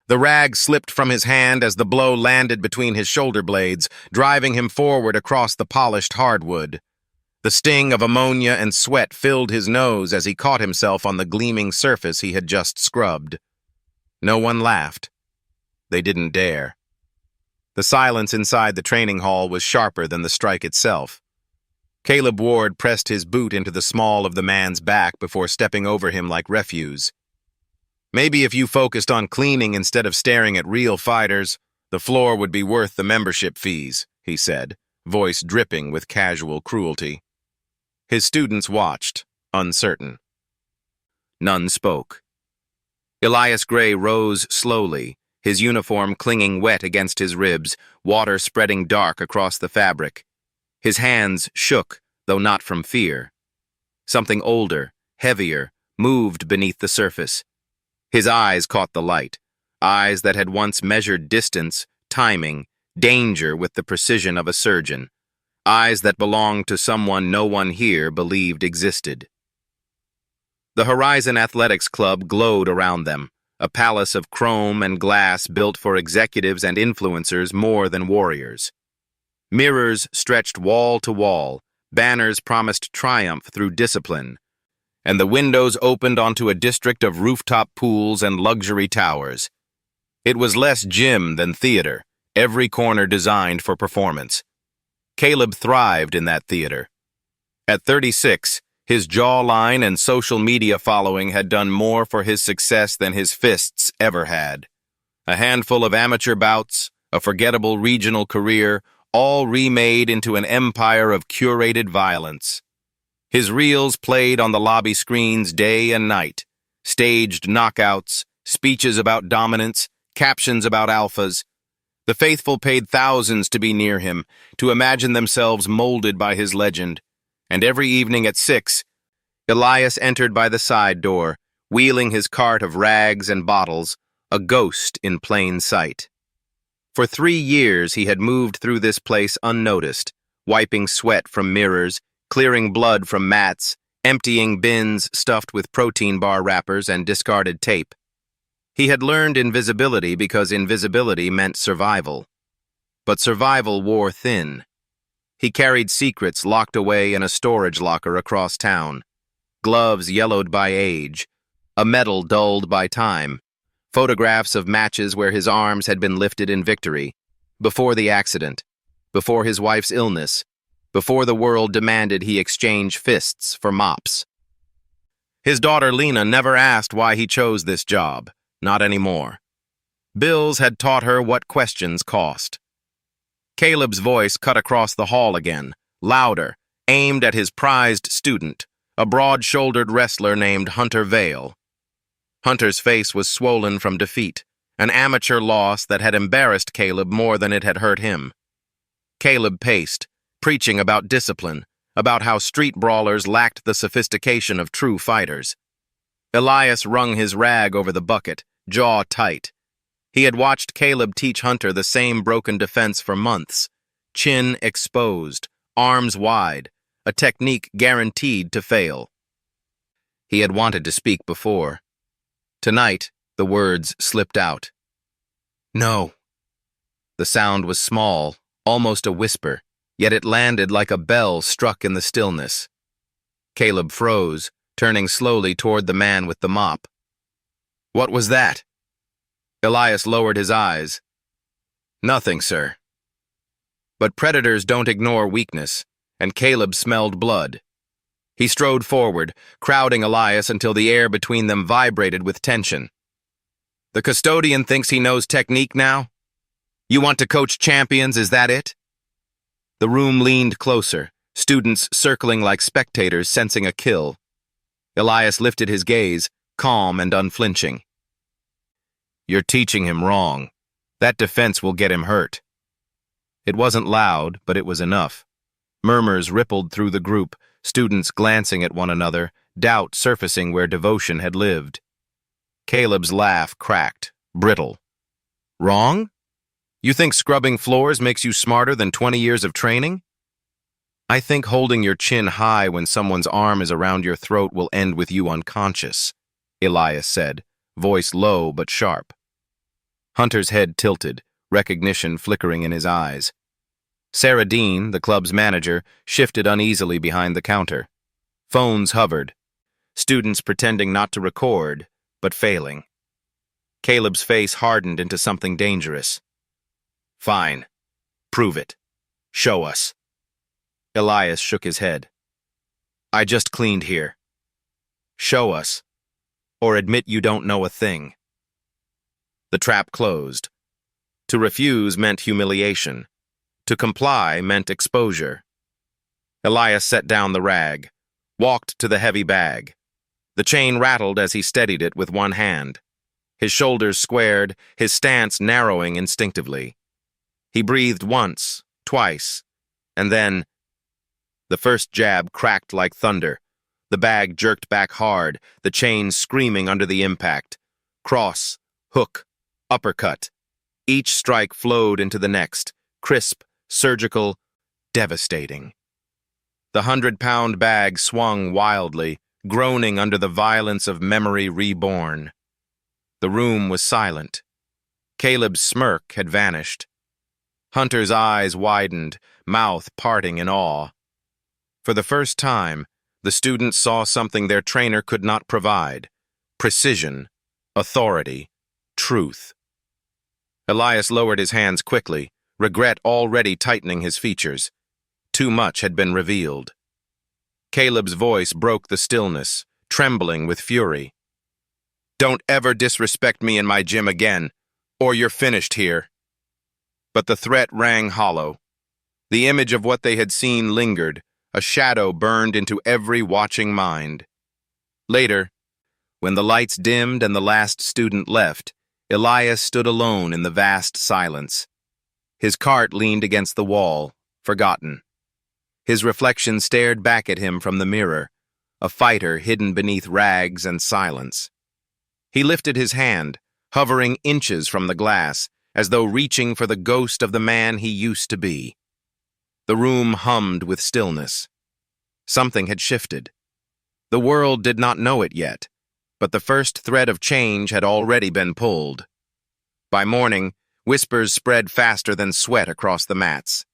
The rag slipped from his hand as the blow landed between his shoulder blades, driving him forward across the polished hardwood. The sting of ammonia and sweat filled his nose as he caught himself on the gleaming surface he had just scrubbed. No one laughed. They didn't dare. The silence inside the training hall was sharper than the strike itself. Caleb Ward pressed his boot into the small of the man's back before stepping over him like refuse. Maybe if you focused on cleaning instead of staring at real fighters, the floor would be worth the membership fees, he said, voice dripping with casual cruelty. His students watched, uncertain. None spoke. Elias Gray rose slowly, his uniform clinging wet against his ribs, water spreading dark across the fabric. His hands shook, though not from fear. Something older, heavier, moved beneath the surface. His eyes caught the light, eyes that had once measured distance, timing, danger with the precision of a surgeon, eyes that belonged to someone no one here believed existed. The Horizon Athletics Club glowed around them, a palace of chrome and glass built for executives and influencers more than warriors. Mirrors stretched wall to wall, banners promised triumph through discipline, and the windows opened onto a district of rooftop pools and luxury towers. It was less gym than theater, every corner designed for performance. Caleb thrived in that theater. At 36, his jawline and social media following had done more for his success than his fists ever had. A handful of amateur bouts, a forgettable regional career, all remade into an empire of curated violence. His reels played on the lobby screens day and night, staged knockouts, speeches about dominance, captions about alphas. The faithful paid thousands to be near him, to imagine themselves molded by his legend. And every evening at 6, Elias entered by the side door, wheeling his cart of rags and bottles, a ghost in plain sight. For 3 years he had moved through this place unnoticed, wiping sweat from mirrors, clearing blood from mats, emptying bins stuffed with protein bar wrappers and discarded tape. He had learned invisibility because invisibility meant survival. But survival wore thin. He carried secrets locked away in a storage locker across town, gloves yellowed by age, a medal dulled by time, photographs of matches where his arms had been lifted in victory, before the accident, before his wife's illness, before the world demanded he exchange fists for mops. His daughter Lena never asked why he chose this job, not anymore. Bills had taught her what questions cost. Caleb's voice cut across the hall again, louder, aimed at his prized student, a broad-shouldered wrestler named Hunter Vale. Hunter's face was swollen from defeat, an amateur loss that had embarrassed Caleb more than it had hurt him. Caleb paced, preaching about discipline, about how street brawlers lacked the sophistication of true fighters. Elias wrung his rag over the bucket, jaw tight. He had watched Caleb teach Hunter the same broken defense for months, chin exposed, arms wide, a technique guaranteed to fail. He had wanted to speak before. Tonight, the words slipped out. No. The sound was small, almost a whisper, yet it landed like a bell struck in the stillness. Caleb froze, turning slowly toward the man with the mop. What was that? Elias lowered his eyes. Nothing, sir. But predators don't ignore weakness, and Caleb smelled blood. He strode forward, crowding Elias until the air between them vibrated with tension. The custodian thinks he knows technique now? You want to coach champions, is that it? The room leaned closer, students circling like spectators sensing a kill. Elias lifted his gaze, calm and unflinching. You're teaching him wrong. That defense will get him hurt. It wasn't loud, but it was enough. Murmurs rippled through the group, students glancing at one another, doubt surfacing where devotion had lived. Caleb's laugh cracked, brittle. Wrong? You think scrubbing floors makes you smarter than 20 years of training? I think holding your chin high when someone's arm is around your throat will end with you unconscious, Elias said, voice low but sharp. Hunter's head tilted, recognition flickering in his eyes. Sarah Dean, the club's manager, shifted uneasily behind the counter. Phones hovered. Students pretending not to record, but failing. Caleb's face hardened into something dangerous. Fine. Prove it. Show us. Elias shook his head. I just cleaned here. Show us. Or admit you don't know a thing. The trap closed. To refuse meant humiliation. To comply meant exposure. Elias set down the rag, walked to the heavy bag. The chain rattled as he steadied it with one hand. His shoulders squared, his stance narrowing instinctively. He breathed once, twice, and then... The first jab cracked like thunder. The bag jerked back hard, the chain screaming under the impact. Cross, hook, uppercut. Each strike flowed into the next, crisp, surgical, devastating. The 100-pound bag swung wildly, groaning under the violence of memory reborn. The room was silent. Caleb's smirk had vanished. Hunter's eyes widened, mouth parting in awe. For the first time, the students saw something their trainer could not provide: precision, authority, truth. Elias lowered his hands quickly, regret already tightening his features. Too much had been revealed. Caleb's voice broke the stillness, trembling with fury. Don't ever disrespect me in my gym again, or you're finished here. But the threat rang hollow. The image of what they had seen lingered, a shadow burned into every watching mind. Later, when the lights dimmed and the last student left, Elias stood alone in the vast silence. His cart leaned against the wall, forgotten. His reflection stared back at him from the mirror, a fighter hidden beneath rags and silence. He lifted his hand, hovering inches from the glass, as though reaching for the ghost of the man he used to be. The room hummed with stillness. Something had shifted. The world did not know it yet, but the first thread of change had already been pulled. By morning, whispers spread faster than sweat across the mats.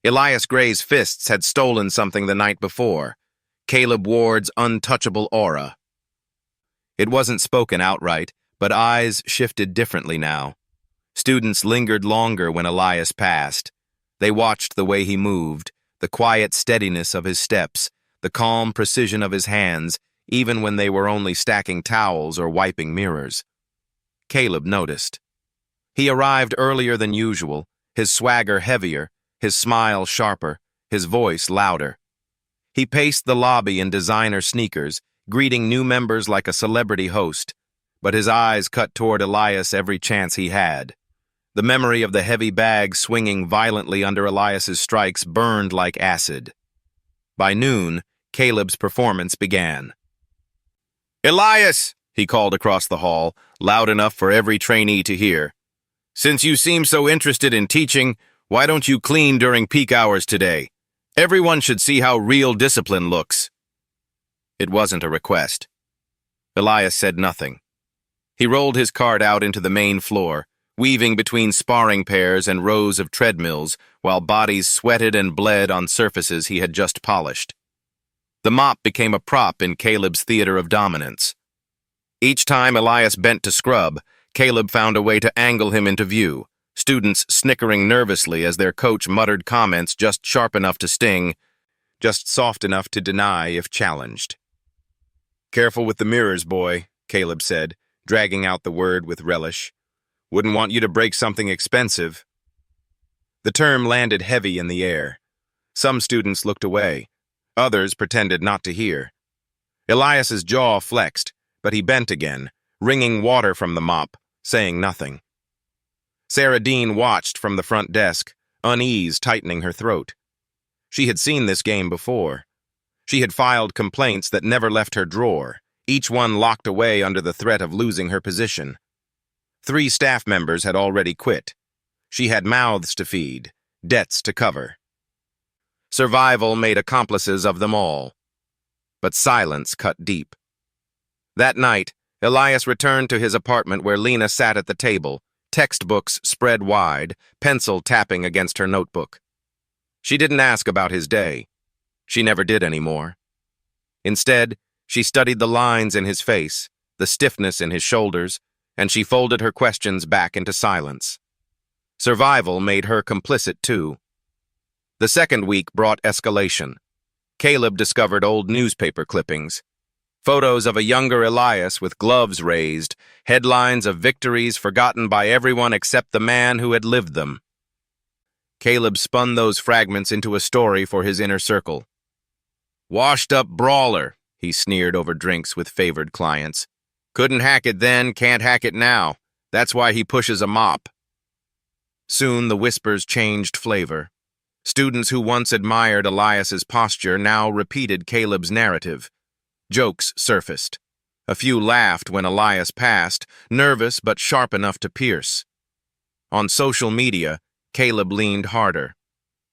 Elias Gray's fists had stolen something the night before: Caleb Ward's untouchable aura. It wasn't spoken outright, but eyes shifted differently now. Students lingered longer when Elias passed. They watched the way he moved, the quiet steadiness of his steps, the calm precision of his hands, even when they were only stacking towels or wiping mirrors. Caleb noticed. He arrived earlier than usual, his swagger heavier, his smile sharper, his voice louder. He paced the lobby in designer sneakers, greeting new members like a celebrity host, but his eyes cut toward Elias every chance he had. The memory of the heavy bag swinging violently under Elias's strikes burned like acid. By noon, Caleb's performance began. "Elias!" he called across the hall, loud enough for every trainee to hear. "Since you seem so interested in teaching, why don't you clean during peak hours today? Everyone should see how real discipline looks." It wasn't a request. Elias said nothing. He rolled his cart out into the main floor, weaving between sparring pairs and rows of treadmills, while bodies sweated and bled on surfaces he had just polished. The mop became a prop in Caleb's theater of dominance. Each time Elias bent to scrub, Caleb found a way to angle him into view, students snickering nervously as their coach muttered comments just sharp enough to sting, just soft enough to deny if challenged. "Careful with the mirrors, boy," Caleb said, dragging out the word with relish. "Wouldn't want you to break something expensive." The term landed heavy in the air. Some students looked away. Others pretended not to hear. Elias's jaw flexed, but he bent again, wringing water from the mop, saying nothing. Sarah Dean watched from the front desk, unease tightening her throat. She had seen this game before. She had filed complaints that never left her drawer, each one locked away under the threat of losing her position. 3 staff members had already quit. She had mouths to feed, debts to cover. Survival made accomplices of them all. But silence cut deep. That night, Elias returned to his apartment where Lena sat at the table, textbooks spread wide, pencil tapping against her notebook. She didn't ask about his day. She never did anymore. Instead, she studied the lines in his face, the stiffness in his shoulders, and she folded her questions back into silence. Survival made her complicit too. The second week brought escalation. Caleb discovered old newspaper clippings. Photos of a younger Elias with gloves raised, headlines of victories forgotten by everyone except the man who had lived them. Caleb spun those fragments into a story for his inner circle. Washed-up brawler, he sneered over drinks with favored clients. Couldn't hack it then, can't hack it now. That's why he pushes a mop. Soon the whispers changed flavor. Students who once admired Elias's posture now repeated Caleb's narrative. Jokes surfaced. A few laughed when Elias passed, nervous but sharp enough to pierce. On social media, Caleb leaned harder.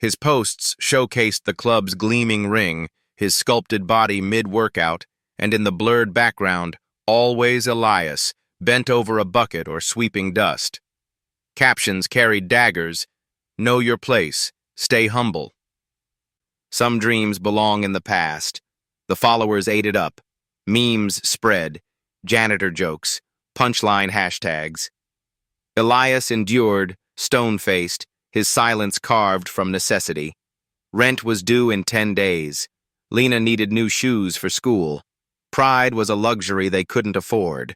His posts showcased the club's gleaming ring, his sculpted body mid-workout, and in the blurred background, always Elias, bent over a bucket or sweeping dust. Captions carried daggers, "Know your place, stay humble." Some dreams belong in the past. The followers ate it up. Memes spread, janitor jokes, punchline hashtags. Elias endured, stone-faced, his silence carved from necessity. Rent was due in 10 days. Lena needed new shoes for school. Pride was a luxury they couldn't afford.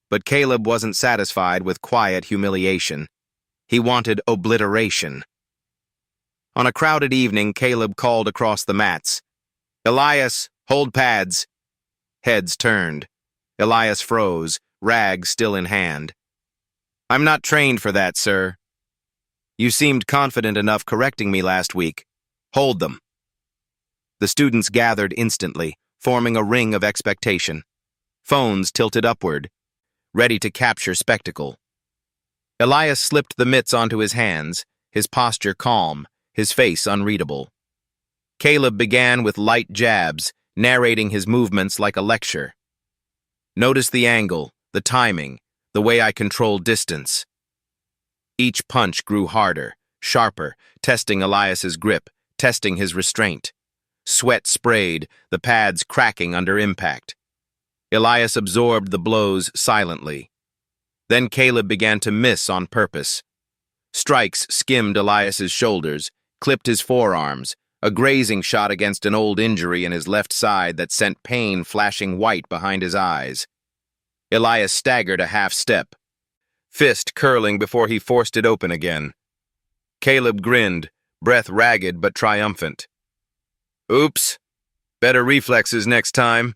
But Caleb wasn't satisfied with quiet humiliation. He wanted obliteration. On a crowded evening, Caleb called across the mats. "Elias, hold pads." Heads turned. Elias froze, rag still in hand. "I'm not trained for that, sir." "You seemed confident enough correcting me last week. Hold them." The students gathered instantly, forming a ring of expectation. Phones tilted upward, ready to capture spectacle. Elias slipped the mitts onto his hands, his posture calm, his face unreadable. Caleb began with light jabs, narrating his movements like a lecture. "Notice the angle, the timing, the way I control distance." Each punch grew harder, sharper, testing Elias's grip, testing his restraint. Sweat sprayed, the pads cracking under impact. Elias absorbed the blows silently. Then Caleb began to miss on purpose. Strikes skimmed Elias's shoulders, clipped his forearms, a grazing shot against an old injury in his left side that sent pain flashing white behind his eyes. Elias staggered a half step, fist curling before he forced it open again. Caleb grinned, breath ragged but triumphant. "Oops. Better reflexes next time.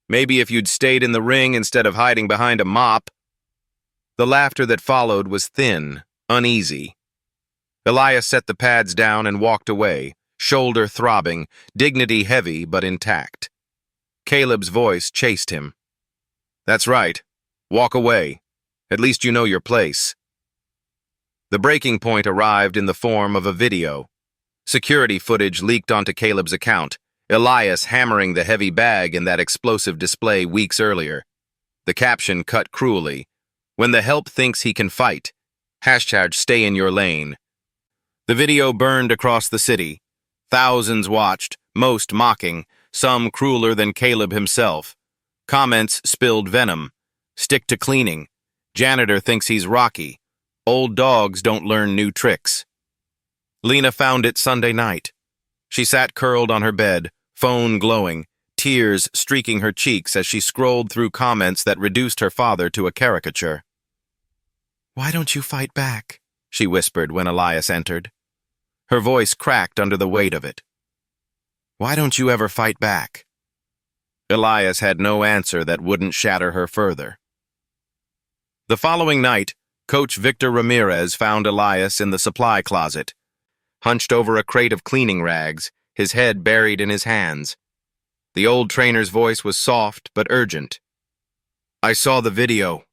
Maybe if you'd stayed in the ring instead of hiding behind a mop." The laughter that followed was thin, uneasy. Elias set the pads down and walked away, shoulder throbbing, dignity heavy but intact. Caleb's voice chased him. "That's right. Walk away. At least you know your place." The breaking point arrived in the form of a video. Security footage leaked onto Caleb's account, Elias hammering the heavy bag in that explosive display weeks earlier. The caption cut cruelly, "When the help thinks he can fight. #stay in your lane." The video burned across the city. Thousands watched, most mocking, some crueler than Caleb himself. Comments spilled venom. "Stick to cleaning. Janitor thinks he's Rocky. Old dogs don't learn new tricks." Lena found it Sunday night. She sat curled on her bed, phone glowing, tears streaking her cheeks as she scrolled through comments that reduced her father to a caricature. "Why don't you fight back?" she whispered when Elias entered. Her voice cracked under the weight of it. "Why don't you ever fight back?" Elias had no answer that wouldn't shatter her further. The following night, Coach Victor Ramirez found Elias in the supply closet, hunched over a crate of cleaning rags, his head buried in his hands. The old trainer's voice was soft but urgent. "I saw the video."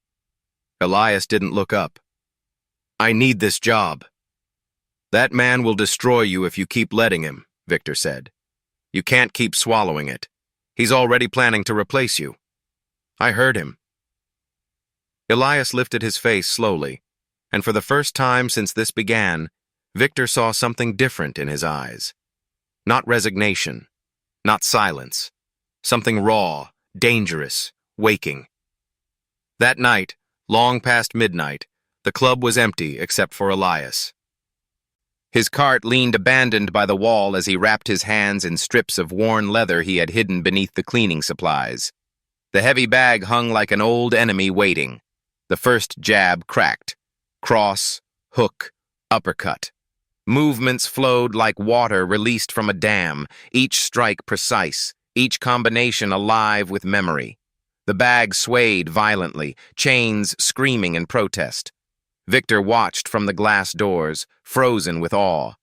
Elias didn't look up. "I need this job." "That man will destroy you if you keep letting him," Victor said. "You can't keep swallowing it. He's already planning to replace you." "I heard him." Elias lifted his face slowly. And for the first time since this began, Victor saw something different in his eyes. Not resignation, not silence. Something raw, dangerous, waking. That night, long past midnight, the club was empty except for Elias. His cart leaned abandoned by the wall as he wrapped his hands in strips of worn leather he had hidden beneath the cleaning supplies. The heavy bag hung like an old enemy waiting. The first jab cracked. Cross, hook, uppercut. Movements flowed like water released from a dam, each strike precise, each combination alive with memory. The bag swayed violently, chains screaming in protest. Victor watched from the glass doors, frozen with awe.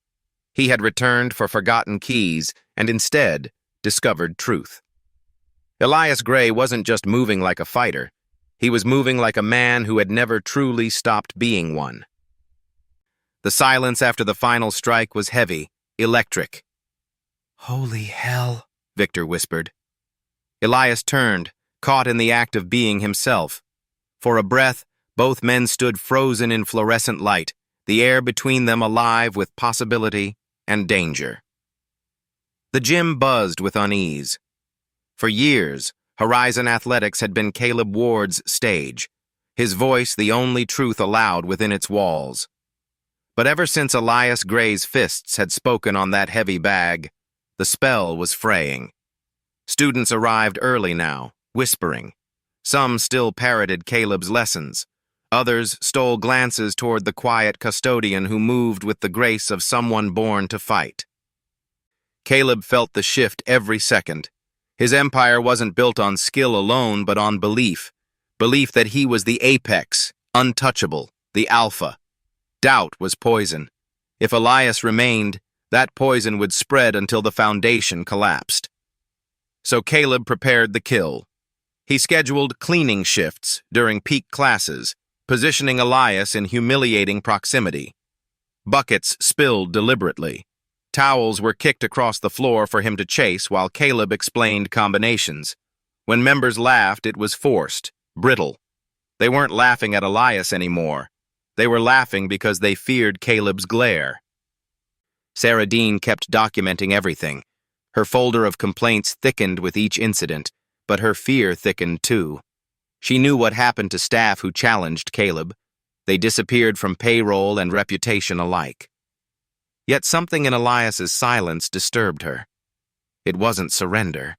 He had returned for forgotten keys and instead discovered truth. Elias Gray wasn't just moving like a fighter. He was moving like a man who had never truly stopped being one. The silence after the final strike was heavy, electric. "Holy hell," Victor whispered. Elias turned, caught in the act of being himself. For a breath, both men stood frozen in fluorescent light, the air between them alive with possibility and danger. The gym buzzed with unease. For years, Horizon Athletics had been Caleb Ward's stage, his voice the only truth allowed within its walls. But ever since Elias Gray's fists had spoken on that heavy bag, the spell was fraying. Students arrived early now, whispering. Some still parroted Caleb's lessons. Others stole glances toward the quiet custodian who moved with the grace of someone born to fight. Caleb felt the shift every second. His empire wasn't built on skill alone, but on belief. Belief that he was the apex, untouchable, the alpha. Doubt was poison. If Elias remained, that poison would spread until the foundation collapsed. So Caleb prepared the kill. He scheduled cleaning shifts during peak classes, positioning Elias in humiliating proximity. Buckets spilled deliberately. Towels were kicked across the floor for him to chase while Caleb explained combinations. When members laughed, it was forced, brittle. They weren't laughing at Elias anymore. They were laughing because they feared Caleb's glare. Sarah Dean kept documenting everything. Her folder of complaints thickened with each incident, but her fear thickened too. She knew what happened to staff who challenged Caleb. They disappeared from payroll and reputation alike. Yet something in Elias's silence disturbed her. It wasn't surrender.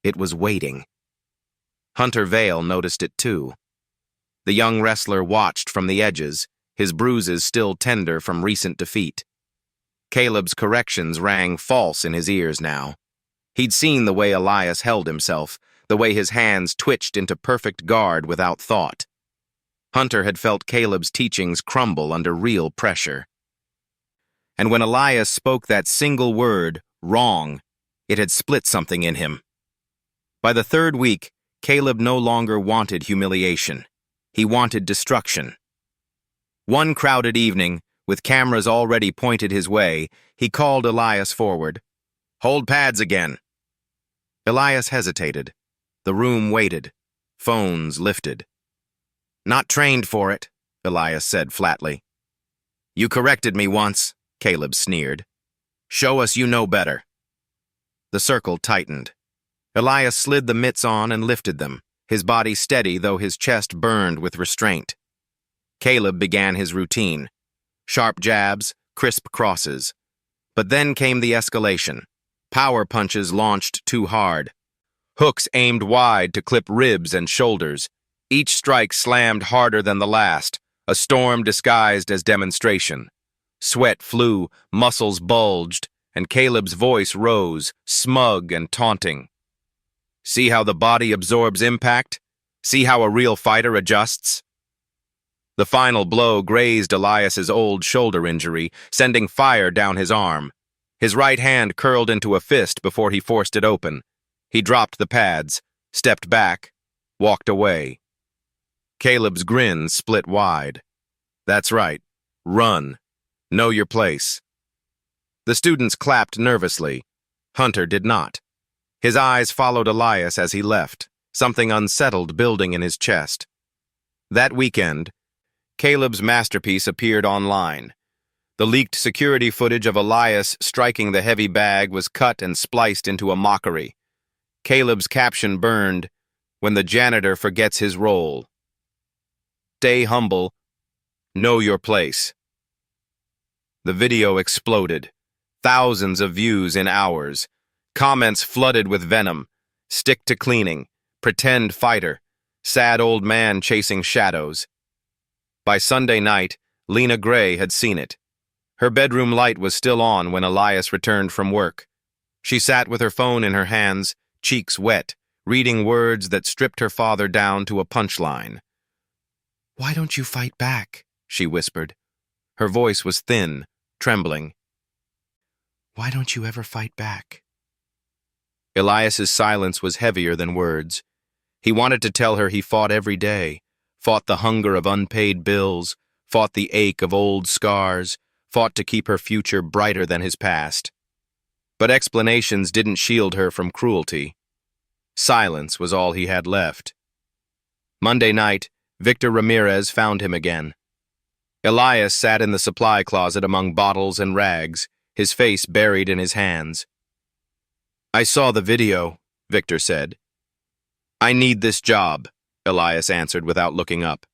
It was waiting. Hunter Vale noticed it too. The young wrestler watched from the edges, his bruises still tender from recent defeat. Caleb's corrections rang false in his ears now. He'd seen the way Elias held himself, the way his hands twitched into perfect guard without thought. Hunter had felt Caleb's teachings crumble under real pressure. And when Elias spoke that single word, wrong, it had split something in him. By the third week, Caleb no longer wanted humiliation. He wanted destruction. One crowded evening, with cameras already pointed his way, he called Elias forward. "Hold pads again." Elias hesitated. The room waited. Phones lifted. "Not trained for it," Elias said flatly. "You corrected me once," Caleb sneered. "Show us you know better." The circle tightened. Elias slid the mitts on and lifted them, his body steady though his chest burned with restraint. Caleb began his routine. Sharp jabs, crisp crosses. But then came the escalation. Power punches launched too hard. Hooks aimed wide to clip ribs and shoulders. Each strike slammed harder than the last, a storm disguised as demonstration. Sweat flew, muscles bulged, and Caleb's voice rose, smug and taunting. "See how the body absorbs impact? See how a real fighter adjusts?" The final blow grazed Elias's old shoulder injury, sending fire down his arm. His right hand curled into a fist before he forced it open. He dropped the pads, stepped back, walked away. Caleb's grin split wide. "That's right. Run. Know your place." The students clapped nervously. Hunter did not. His eyes followed Elias as he left, something unsettled building in his chest. That weekend, Caleb's masterpiece appeared online. The leaked security footage of Elias striking the heavy bag was cut and spliced into a mockery. Caleb's caption burned, "When the janitor forgets his role. Stay humble. Know your place." The video exploded. Thousands of views in hours. Comments flooded with venom. Stick to cleaning. Pretend fighter. Sad old man chasing shadows. By Sunday night, Lena Gray had seen it. Her bedroom light was still on when Elias returned from work. She sat with her phone in her hands, cheeks wet, reading words that stripped her father down to a punchline. "Why don't you fight back?" she whispered. Her voice was thin, trembling. "Why don't you ever fight back?" Elias's silence was heavier than words. He wanted to tell her he fought every day, fought the hunger of unpaid bills, fought the ache of old scars, fought to keep her future brighter than his past. But explanations didn't shield her from cruelty. Silence was all he had left. Monday night, Victor Ramirez found him again. Elias sat in the supply closet among bottles and rags, his face buried in his hands. "I saw the video," Victor said. "I need this job," Elias answered without looking up.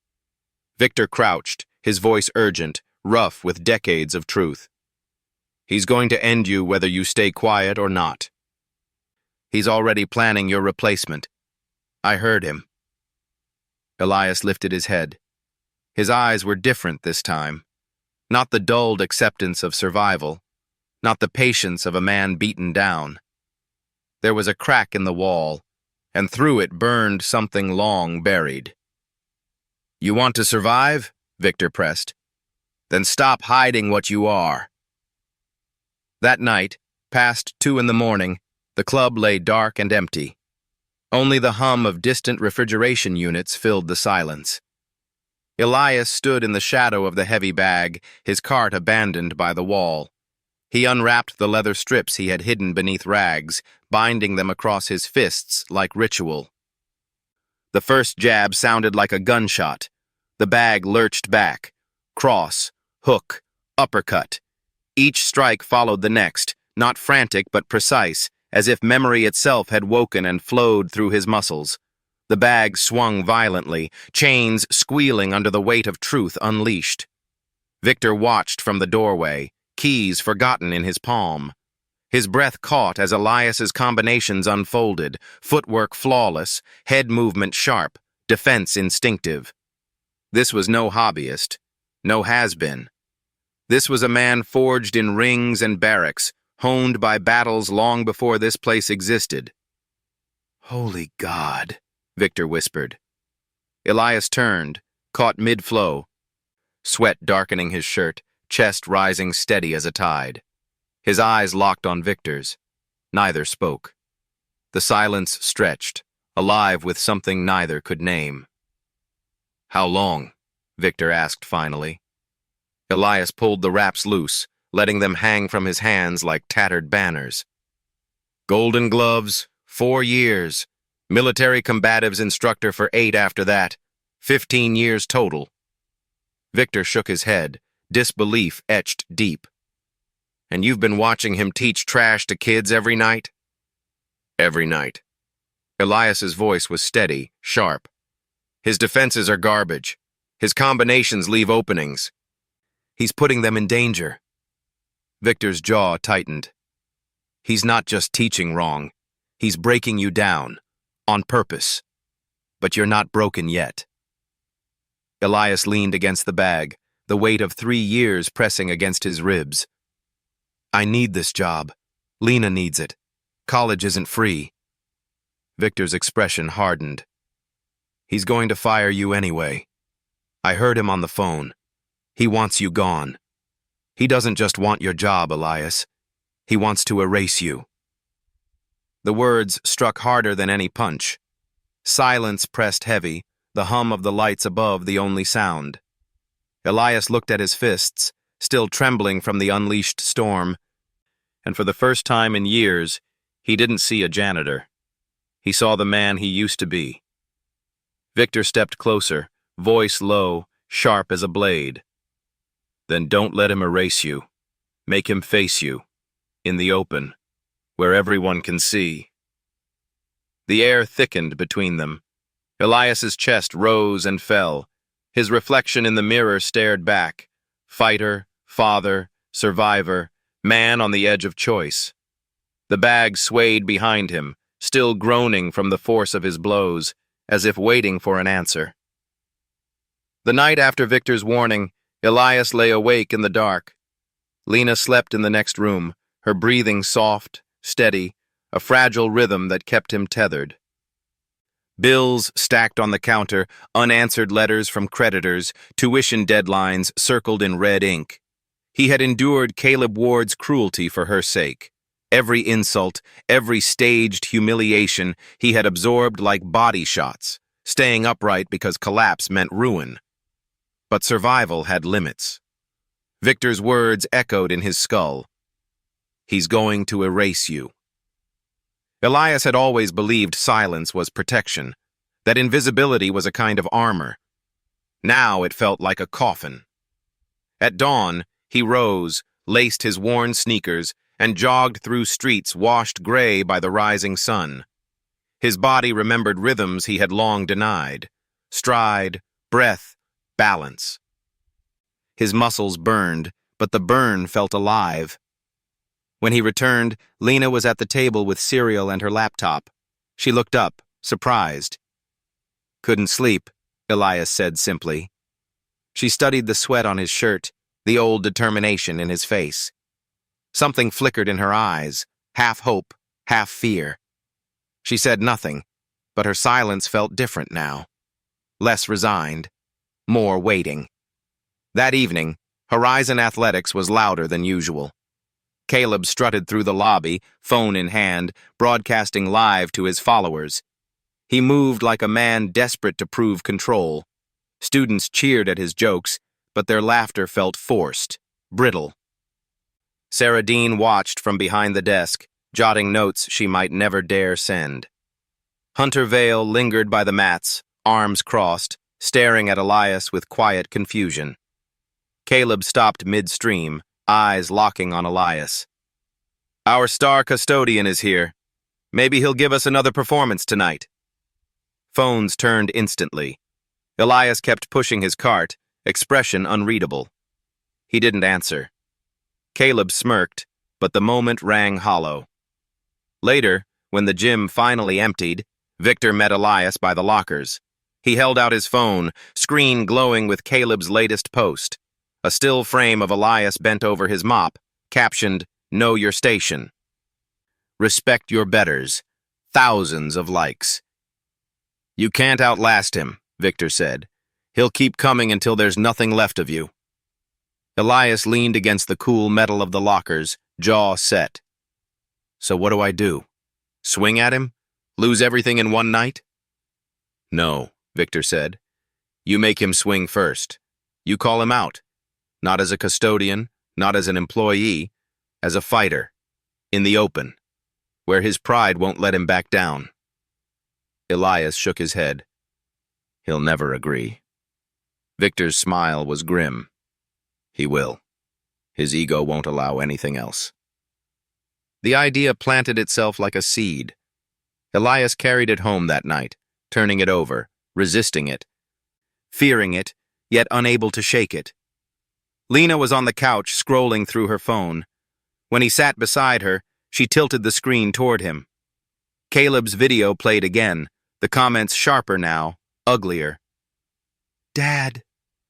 Victor crouched, his voice urgent, rough with decades of truth. "He's going to end you whether you stay quiet or not. He's already planning your replacement. I heard him." Elias lifted his head. His eyes were different this time. Not the dulled acceptance of survival, not the patience of a man beaten down. There was a crack in the wall, and through it burned something long buried. "You want to survive?" Victor pressed. "Then stop hiding what you are." That night, past 2 a.m, the club lay dark and empty. Only the hum of distant refrigeration units filled the silence. Elias stood in the shadow of the heavy bag, his cart abandoned by the wall. He unwrapped the leather strips he had hidden beneath rags, binding them across his fists like ritual. The first jab sounded like a gunshot. The bag lurched back. Cross, hook, uppercut. Each strike followed the next, not frantic but precise, as if memory itself had woken and flowed through his muscles. The bag swung violently, chains squealing under the weight of truth unleashed. Victor watched from the doorway, keys forgotten in his palm. His breath caught as Elias's combinations unfolded, footwork flawless, head movement sharp, defense instinctive. This was no hobbyist, no has-been. This was a man forged in rings and barracks, honed by battles long before this place existed. "Holy God," Victor whispered. Elias turned, caught mid-flow, sweat darkening his shirt, chest rising steady as a tide. His eyes locked on Victor's. Neither spoke. The silence stretched, alive with something neither could name. "How long?" Victor asked finally. Elias pulled the wraps loose, letting them hang from his hands like tattered banners. "Golden Gloves, 4 years. Military combatives instructor for 8 after that. 15 years total." Victor shook his head, disbelief etched deep. "And you've been watching him teach trash to kids every night?" "Every night." Elias's voice was steady, sharp. "His defenses are garbage. His combinations leave openings. He's putting them in danger." Victor's jaw tightened. "He's not just teaching wrong. He's breaking you down. On purpose. But you're not broken yet." Elias leaned against the bag, the weight of 3 years pressing against his ribs. "I need this job. Lena needs it. College isn't free." Victor's expression hardened. "He's going to fire you anyway. I heard him on the phone. He wants you gone. He doesn't just want your job, Elias. He wants to erase you." The words struck harder than any punch. Silence pressed heavy, the hum of the lights above the only sound. Elias looked at his fists, still trembling from the unleashed storm, and for the first time in years, he didn't see a janitor. He saw the man he used to be. Victor stepped closer, voice low, sharp as a blade. Then don't let him erase you. Make him face you, in the open, where everyone can see. The air thickened between them. Elias's chest rose and fell. His reflection in the mirror stared back. Fighter, father, survivor, man on the edge of choice. The bag swayed behind him, still groaning from the force of his blows, as if waiting for an answer. The night after Victor's warning, Elias lay awake in the dark. Lena slept in the next room, her breathing soft, steady, a fragile rhythm that kept him tethered. Bills stacked on the counter, unanswered letters from creditors, tuition deadlines circled in red ink. He had endured Caleb Ward's cruelty for her sake. Every insult, every staged humiliation he had absorbed like body shots, staying upright because collapse meant ruin. But survival had limits. Victor's words echoed in his skull. He's going to erase you. Elias had always believed silence was protection, that invisibility was a kind of armor. Now it felt like a coffin. At dawn, he rose, laced his worn sneakers, and jogged through streets washed gray by the rising sun. His body remembered rhythms he had long denied: stride, breath, balance. His muscles burned, but the burn felt alive. When he returned, Lena was at the table with cereal and her laptop. She looked up, surprised. "Couldn't sleep," Elias said simply. She studied the sweat on his shirt, the old determination in his face. Something flickered in her eyes, half hope, half fear. She said nothing, but her silence felt different now. Less resigned, more waiting. That evening, Horizon Athletics was louder than usual. Caleb strutted through the lobby, phone in hand, broadcasting live to his followers. He moved like a man desperate to prove control. Students cheered at his jokes, but their laughter felt forced, brittle. Sarah Dean watched from behind the desk, jotting notes she might never dare send. Hunter Vale lingered by the mats, arms crossed, staring at Elias with quiet confusion. Caleb stopped midstream, eyes locking on Elias. "Our star custodian is here. Maybe he'll give us another performance tonight." Phones turned instantly. Elias kept pushing his cart, expression unreadable. He didn't answer. Caleb smirked, but the moment rang hollow. Later, when the gym finally emptied, Victor met Elias by the lockers. He held out his phone, screen glowing with Caleb's latest post. A still frame of Elias bent over his mop, captioned, "Know your station." "Respect your betters." Thousands of likes. "You can't outlast him," Victor said. "He'll keep coming until there's nothing left of you." Elias leaned against the cool metal of the lockers, jaw set. "So what do I do? Swing at him? Lose everything in one night?" "No," Victor said. "You make him swing first. You call him out. Not as a custodian, not as an employee, as a fighter, in the open, where his pride won't let him back down." Elias shook his head. "He'll never agree." Victor's smile was grim. "He will. His ego won't allow anything else." The idea planted itself like a seed. Elias carried it home that night, turning it over, resisting it, fearing it, yet unable to shake it. Lena was on the couch scrolling through her phone. When he sat beside her, she tilted the screen toward him. Caleb's video played again, the comments sharper now, uglier. "Dad,"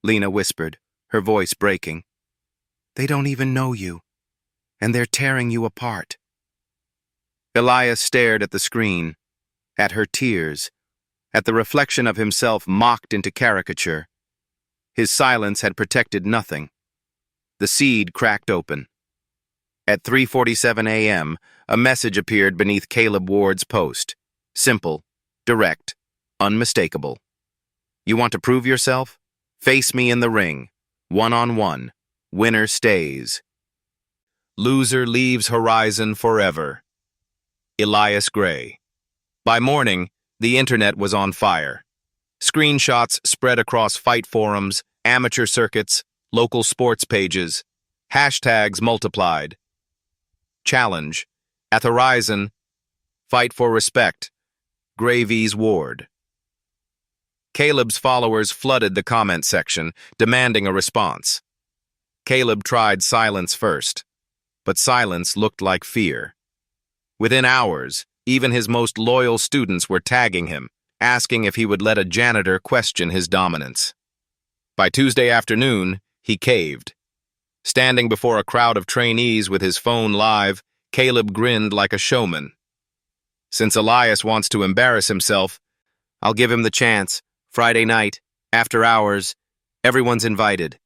Lena whispered, her voice breaking. "They don't even know you, and they're tearing you apart." Elias stared at the screen, at her tears, at the reflection of himself mocked into caricature. His silence had protected nothing. The seed cracked open. At 3:47 a.m., a message appeared beneath Caleb Ward's post. Simple, direct, unmistakable. "You want to prove yourself? Face me in the ring. One-on-one. Winner stays. Loser leaves Horizon forever. Elias Gray." By morning, the internet was on fire. Screenshots spread across fight forums, amateur circuits, local sports pages, hashtags multiplied. Challenge, at Horizon, fight for respect, Gravy's Ward. Caleb's followers flooded the comment section, demanding a response. Caleb tried silence first, but silence looked like fear. Within hours, even his most loyal students were tagging him, asking if he would let a janitor question his dominance. By Tuesday afternoon, he caved. Standing before a crowd of trainees with his phone live, Caleb grinned like a showman. Since Elias wants to embarrass himself, I'll give him the chance. Friday night, after hours, everyone's invited.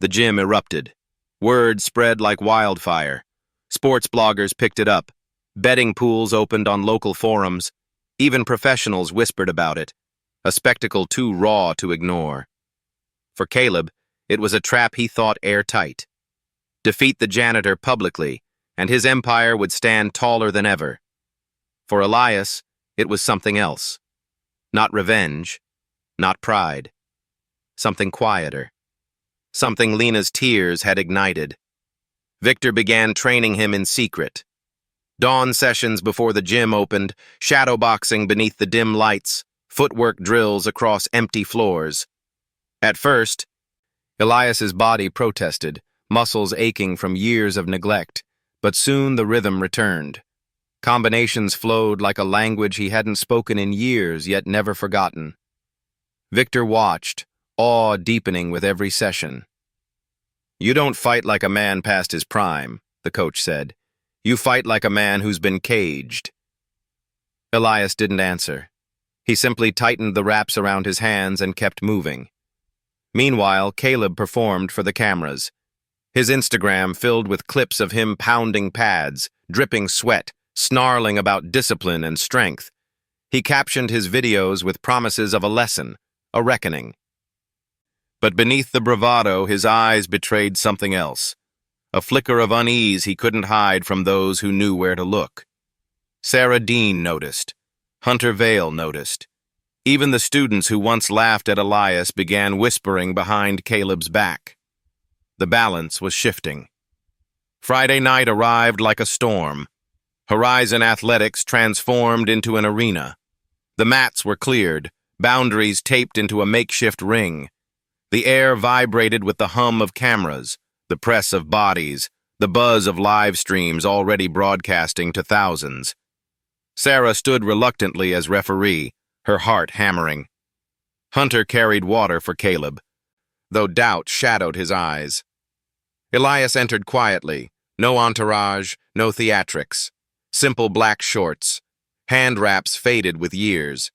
The gym erupted. Word spread like wildfire. Sports bloggers picked it up. Betting pools opened on local forums. Even professionals whispered about it, a spectacle too raw to ignore. For Caleb, it was a trap he thought airtight. Defeat the janitor publicly, and his empire would stand taller than ever. For Elias, it was something else. Not revenge, not pride. Something quieter. Something Lena's tears had ignited. Victor began training him in secret. Dawn sessions before the gym opened, shadowboxing beneath the dim lights, footwork drills across empty floors. At first, Elias's body protested, muscles aching from years of neglect, but soon the rhythm returned. Combinations flowed like a language he hadn't spoken in years, yet never forgotten. Victor watched, awe deepening with every session. "You don't fight like a man past his prime," the coach said. "You fight like a man who's been caged." Elias didn't answer. He simply tightened the wraps around his hands and kept moving. Meanwhile, Caleb performed for the cameras. His Instagram filled with clips of him pounding pads, dripping sweat, snarling about discipline and strength. He captioned his videos with promises of a lesson, a reckoning. But beneath the bravado, his eyes betrayed something else. A flicker of unease he couldn't hide from those who knew where to look. Sarah Dean noticed. Hunter Vale noticed. Even the students who once laughed at Elias began whispering behind Caleb's back. The balance was shifting. Friday night arrived like a storm. Horizon Athletics transformed into an arena. The mats were cleared, boundaries taped into a makeshift ring. The air vibrated with the hum of cameras, the press of bodies, the buzz of live streams already broadcasting to thousands. Sarah stood reluctantly as referee, her heart hammering. Hunter carried water for Caleb, though doubt shadowed his eyes. Elias entered quietly, no entourage, no theatrics. Simple black shorts, hand wraps faded with years.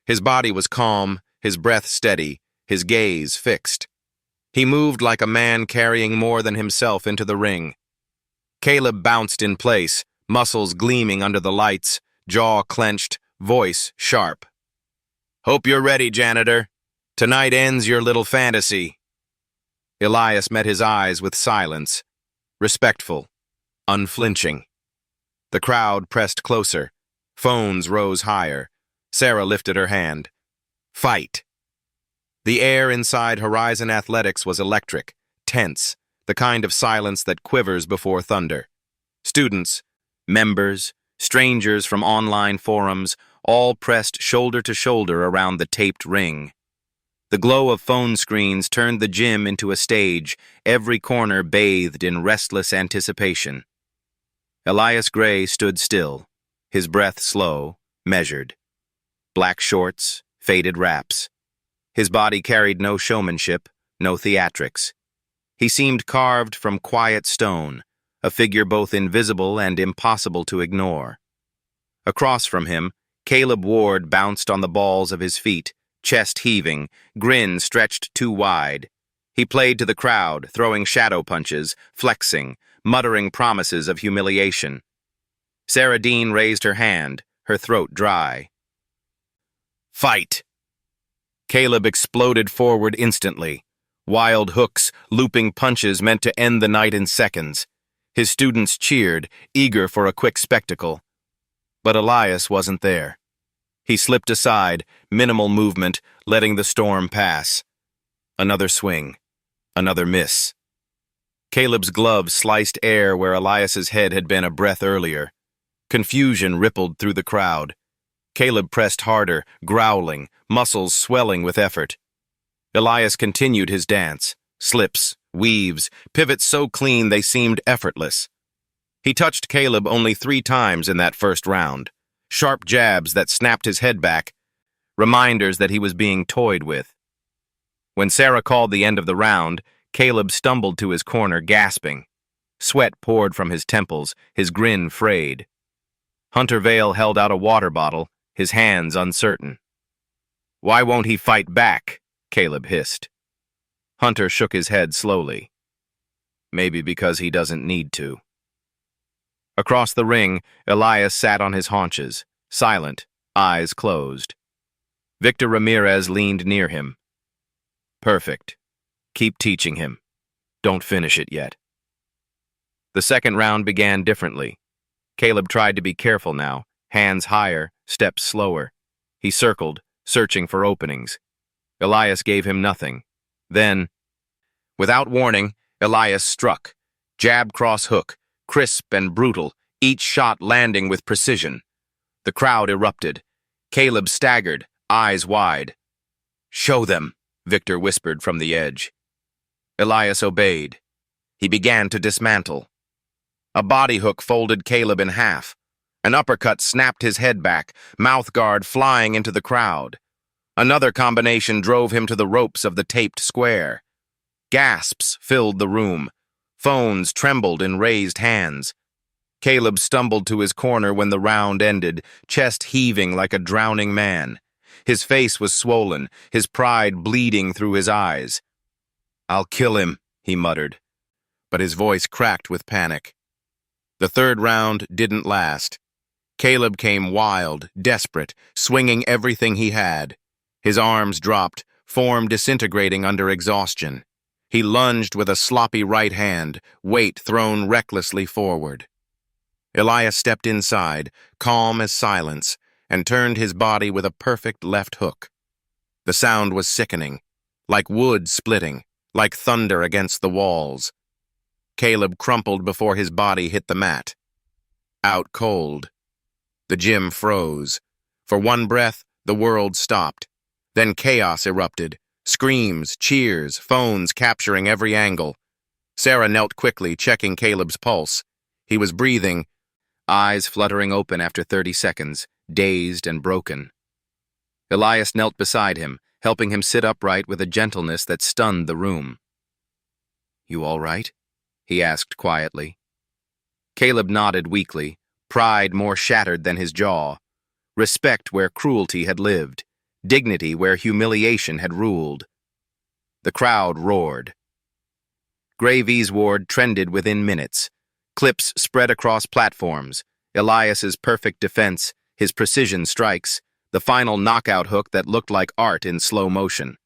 His body was calm, his breath steady, his gaze fixed. He moved like a man carrying more than himself into the ring. Caleb bounced in place, muscles gleaming under the lights, jaw clenched, voice sharp. "Hope you're ready, janitor. Tonight ends your little fantasy." Elias met his eyes with silence, respectful, unflinching. The crowd pressed closer. Phones rose higher. Sarah lifted her hand. "Fight." The air inside Horizon Athletics was electric, tense, the kind of silence that quivers before thunder. Students, members, strangers from online forums, all pressed shoulder to shoulder around the taped ring. The glow of phone screens turned the gym into a stage, every corner bathed in restless anticipation. Elias Gray stood still, his breath slow, measured. Black shorts, faded wraps. His body carried no showmanship, no theatrics. He seemed carved from quiet stone, a figure both invisible and impossible to ignore. Across from him, Caleb Ward bounced on the balls of his feet, chest heaving, grin stretched too wide. He played to the crowd, throwing shadow punches, flexing, muttering promises of humiliation. Sarah Dean raised her hand, her throat dry. "Fight!" Caleb exploded forward instantly. Wild hooks, looping punches meant to end the night in seconds. His students cheered, eager for a quick spectacle. But Elias wasn't there. He slipped aside, minimal movement, letting the storm pass. Another swing. Another miss. Caleb's glove sliced air where Elias's head had been a breath earlier. Confusion rippled through the crowd. Caleb pressed harder, growling, muscles swelling with effort. Elias continued his dance. Slips, weaves, pivots so clean they seemed effortless. He touched Caleb only 3 times in that first round. Sharp jabs that snapped his head back, reminders that he was being toyed with. When Sarah called the end of the round, Caleb stumbled to his corner, gasping. Sweat poured from his temples, his grin frayed. Hunter Vale held out a water bottle, his hands uncertain. "Why won't he fight back?" Caleb hissed. Hunter shook his head slowly. "Maybe because he doesn't need to." Across the ring, Elias sat on his haunches, silent, eyes closed. Victor Ramirez leaned near him. "Perfect. Keep teaching him. Don't finish it yet." The second round began differently. Caleb tried to be careful now, hands higher, steps slower. He circled, searching for openings. Elias gave him nothing. Then, without warning, Elias struck. Jab cross hook, crisp and brutal, each shot landing with precision. The crowd erupted. Caleb staggered, eyes wide. "Show them," Victor whispered from the edge. Elias obeyed. He began to dismantle. A body hook folded Caleb in half. An uppercut snapped his head back, mouth guard flying into the crowd. Another combination drove him to the ropes of the taped square. Gasps filled the room. Phones trembled in raised hands. Caleb stumbled to his corner when the round ended, chest heaving like a drowning man. His face was swollen, his pride bleeding through his eyes. "I'll kill him," he muttered, but his voice cracked with panic. The third round didn't last. Caleb came wild, desperate, swinging everything he had. His arms dropped, form disintegrating under exhaustion. He lunged with a sloppy right hand, weight thrown recklessly forward. Elias stepped inside, calm as silence, and turned his body with a perfect left hook. The sound was sickening, like wood splitting, like thunder against the walls. Caleb crumpled before his body hit the mat. Out cold. The gym froze. For one breath, the world stopped. Then chaos erupted. Screams, cheers, phones capturing every angle. Sarah knelt quickly, checking Caleb's pulse. He was breathing, eyes fluttering open after 30 seconds, dazed and broken. Elias knelt beside him, helping him sit upright with a gentleness that stunned the room. "You all right?" he asked quietly. Caleb nodded weakly, pride more shattered than his jaw. Respect where cruelty had lived, dignity where humiliation had ruled. The crowd roared. Gravy's ward trended within minutes. Clips spread across platforms. Elias's perfect defense, his precision strikes, the final knockout hook that looked like art in slow motion.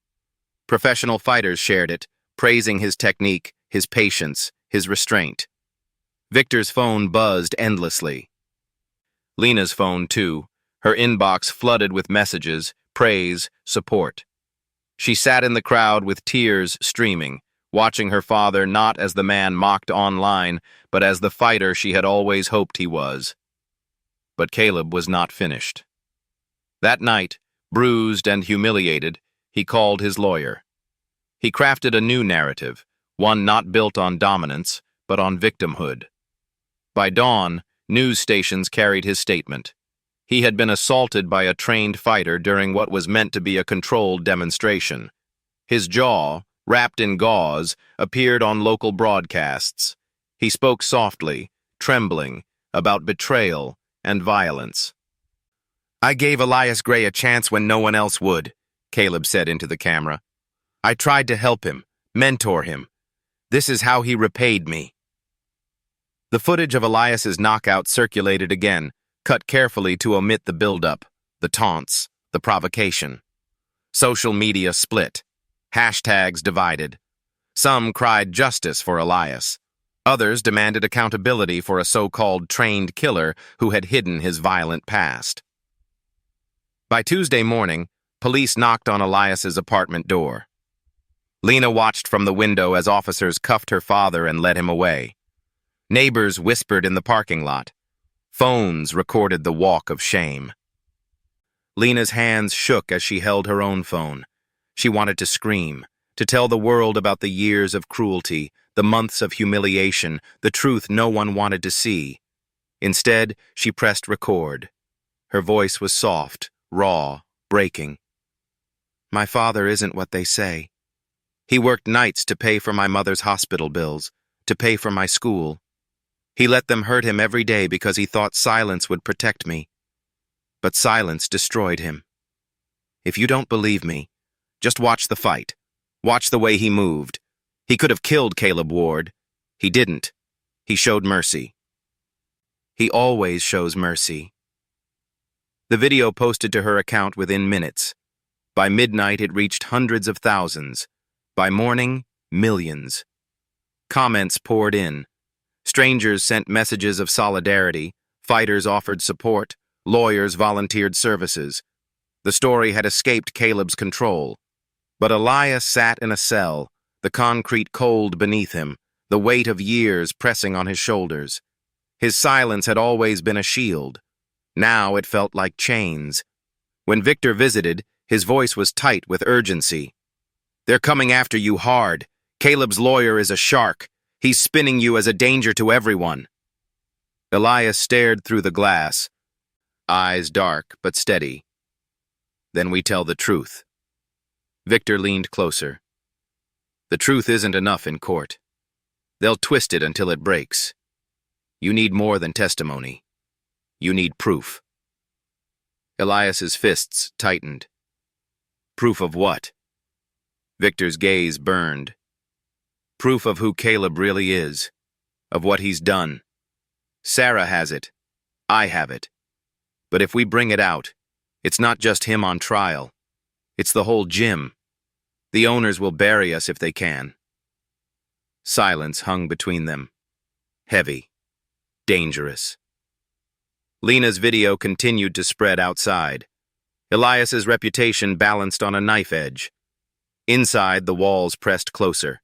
Professional fighters shared it, praising his technique, his patience, his restraint. Victor's phone buzzed endlessly. Lena's phone, too, her inbox flooded with messages, praise, support. She sat in the crowd with tears streaming, watching her father not as the man mocked online, but as the fighter she had always hoped he was. But Caleb was not finished. That night, bruised and humiliated, he called his lawyer. He crafted a new narrative, one not built on dominance, but on victimhood. By dawn, news stations carried his statement. He had been assaulted by a trained fighter during what was meant to be a controlled demonstration. His jaw, wrapped in gauze, appeared on local broadcasts. He spoke softly, trembling, about betrayal and violence. "I gave Elias Gray a chance when no one else would," Caleb said into the camera. "I tried to help him, mentor him. This is how he repaid me." The footage of Elias's knockout circulated again, cut carefully to omit the build-up, the taunts, the provocation. Social media split. Hashtags divided. Some cried justice for Elias. Others demanded accountability for a so-called trained killer who had hidden his violent past. By Tuesday morning, police knocked on Elias's apartment door. Lena watched from the window as officers cuffed her father and led him away. Neighbors whispered in the parking lot. Phones recorded the walk of shame. Lena's hands shook as she held her own phone. She wanted to scream, to tell the world about the years of cruelty, the months of humiliation, the truth no one wanted to see. Instead, she pressed record. Her voice was soft, raw, breaking. My father isn't what they say. He worked nights to pay for my mother's hospital bills, to pay for my school. He let them hurt him every day because he thought silence would protect me. But silence destroyed him. If you don't believe me, just watch the fight. Watch the way he moved. He could have killed Caleb Ward. He didn't. He showed mercy. He always shows mercy. The video posted to her account within minutes. By midnight, it reached hundreds of thousands. By morning, millions. Comments poured in. Strangers sent messages of solidarity. Fighters offered support. Lawyers volunteered services. The story had escaped Caleb's control. But Elias sat in a cell, the concrete cold beneath him, the weight of years pressing on his shoulders. His silence had always been a shield. Now it felt like chains. When Victor visited, his voice was tight with urgency. They're coming after you hard. Caleb's lawyer is a shark. He's spinning you as a danger to everyone. Elias stared through the glass, eyes dark but steady. Then we tell the truth. Victor leaned closer. The truth isn't enough in court. They'll twist it until it breaks. You need more than testimony. You need proof. Elias's fists tightened. Proof of what? Victor's gaze burned. Proof of who Caleb really is, of what he's done. Sarah has it. I have it. But if we bring it out, it's not just him on trial. It's the whole gym. The owners will bury us if they can. Silence hung between them. Heavy. Dangerous. Lena's video continued to spread outside. Elias's reputation balanced on a knife edge. Inside, the walls pressed closer.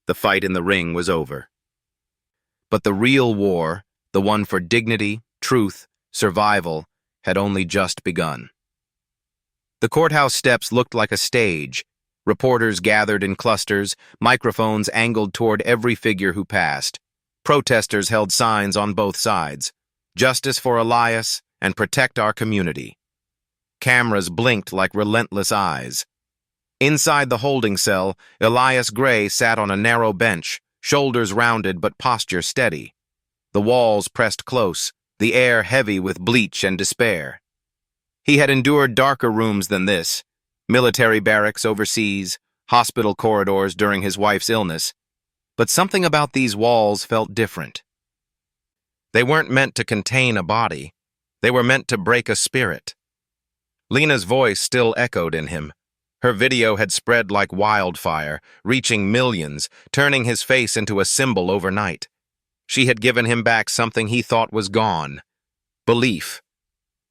The fight in the ring was over. But the real war, the one for dignity, truth, survival, had only just begun. The courthouse steps looked like a stage. Reporters gathered in clusters, microphones angled toward every figure who passed. Protesters held signs on both sides. Justice for Elias and protect our community. Cameras blinked like relentless eyes. Inside the holding cell, Elias Gray sat on a narrow bench, shoulders rounded but posture steady. The walls pressed close, the air heavy with bleach and despair. He had endured darker rooms than this, military barracks overseas, hospital corridors during his wife's illness, but something about these walls felt different. They weren't meant to contain a body. They were meant to break a spirit. Lena's voice still echoed in him. Her video had spread like wildfire, reaching millions, turning his face into a symbol overnight. She had given him back something he thought was gone. Belief.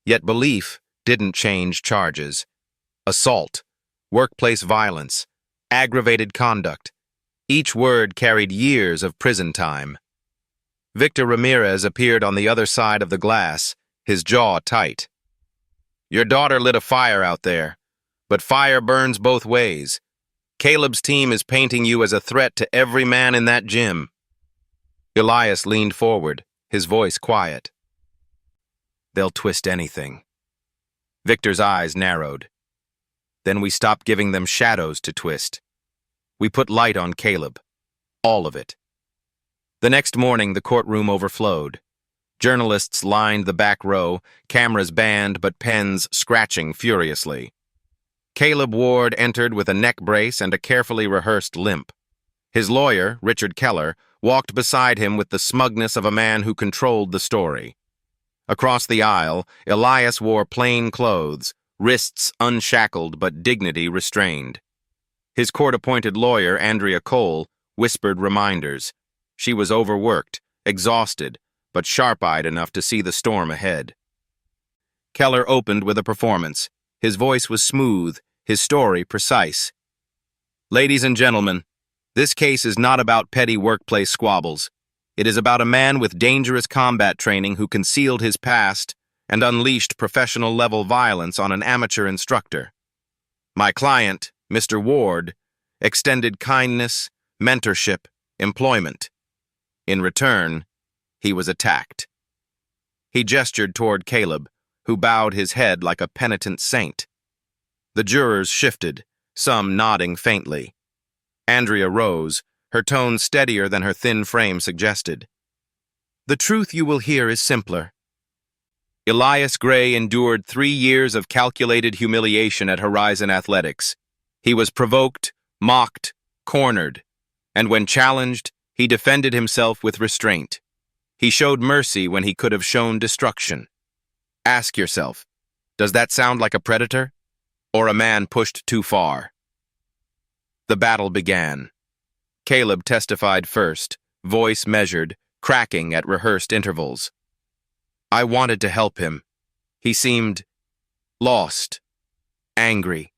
Yet belief didn't change charges. Assault, workplace violence, aggravated conduct. Each word carried years of prison time. Victor Ramirez appeared on the other side of the glass, his jaw tight. Your daughter lit a fire out there, but fire burns both ways. Caleb's team is painting you as a threat to every man in that gym. Elias leaned forward, his voice quiet. They'll twist anything. Victor's eyes narrowed. Then we stopped giving them shadows to twist. We put light on Caleb. All of it. The next morning, the courtroom overflowed. Journalists lined the back row, cameras banned but pens scratching furiously. Caleb Ward entered with a neck brace and a carefully rehearsed limp. His lawyer, Richard Keller, walked beside him with the smugness of a man who controlled the story. Across the aisle, Elias wore plain clothes, wrists unshackled but dignity restrained. His court-appointed lawyer, Andrea Cole, whispered reminders. She was overworked, exhausted, but sharp-eyed enough to see the storm ahead. Keller opened with a performance. His voice was smooth, his story precise. Ladies and gentlemen, this case is not about petty workplace squabbles. It is about a man with dangerous combat training who concealed his past and unleashed professional-level violence on an amateur instructor. My client, Mr. Ward, extended kindness, mentorship, employment. In return, he was attacked. He gestured toward Caleb, who bowed his head like a penitent saint. The jurors shifted, some nodding faintly. Andrea rose, her tone steadier than her thin frame suggested. The truth you will hear is simpler. Elias Gray endured 3 years of calculated humiliation at Horizon Athletics. He was provoked, mocked, cornered, and when challenged, he defended himself with restraint. He showed mercy when he could have shown destruction. Ask yourself, does that sound like a predator? Or a man pushed too far? The battle began. Caleb testified first, voice measured, cracking at rehearsed intervals. I wanted to help him. He seemed lost, angry.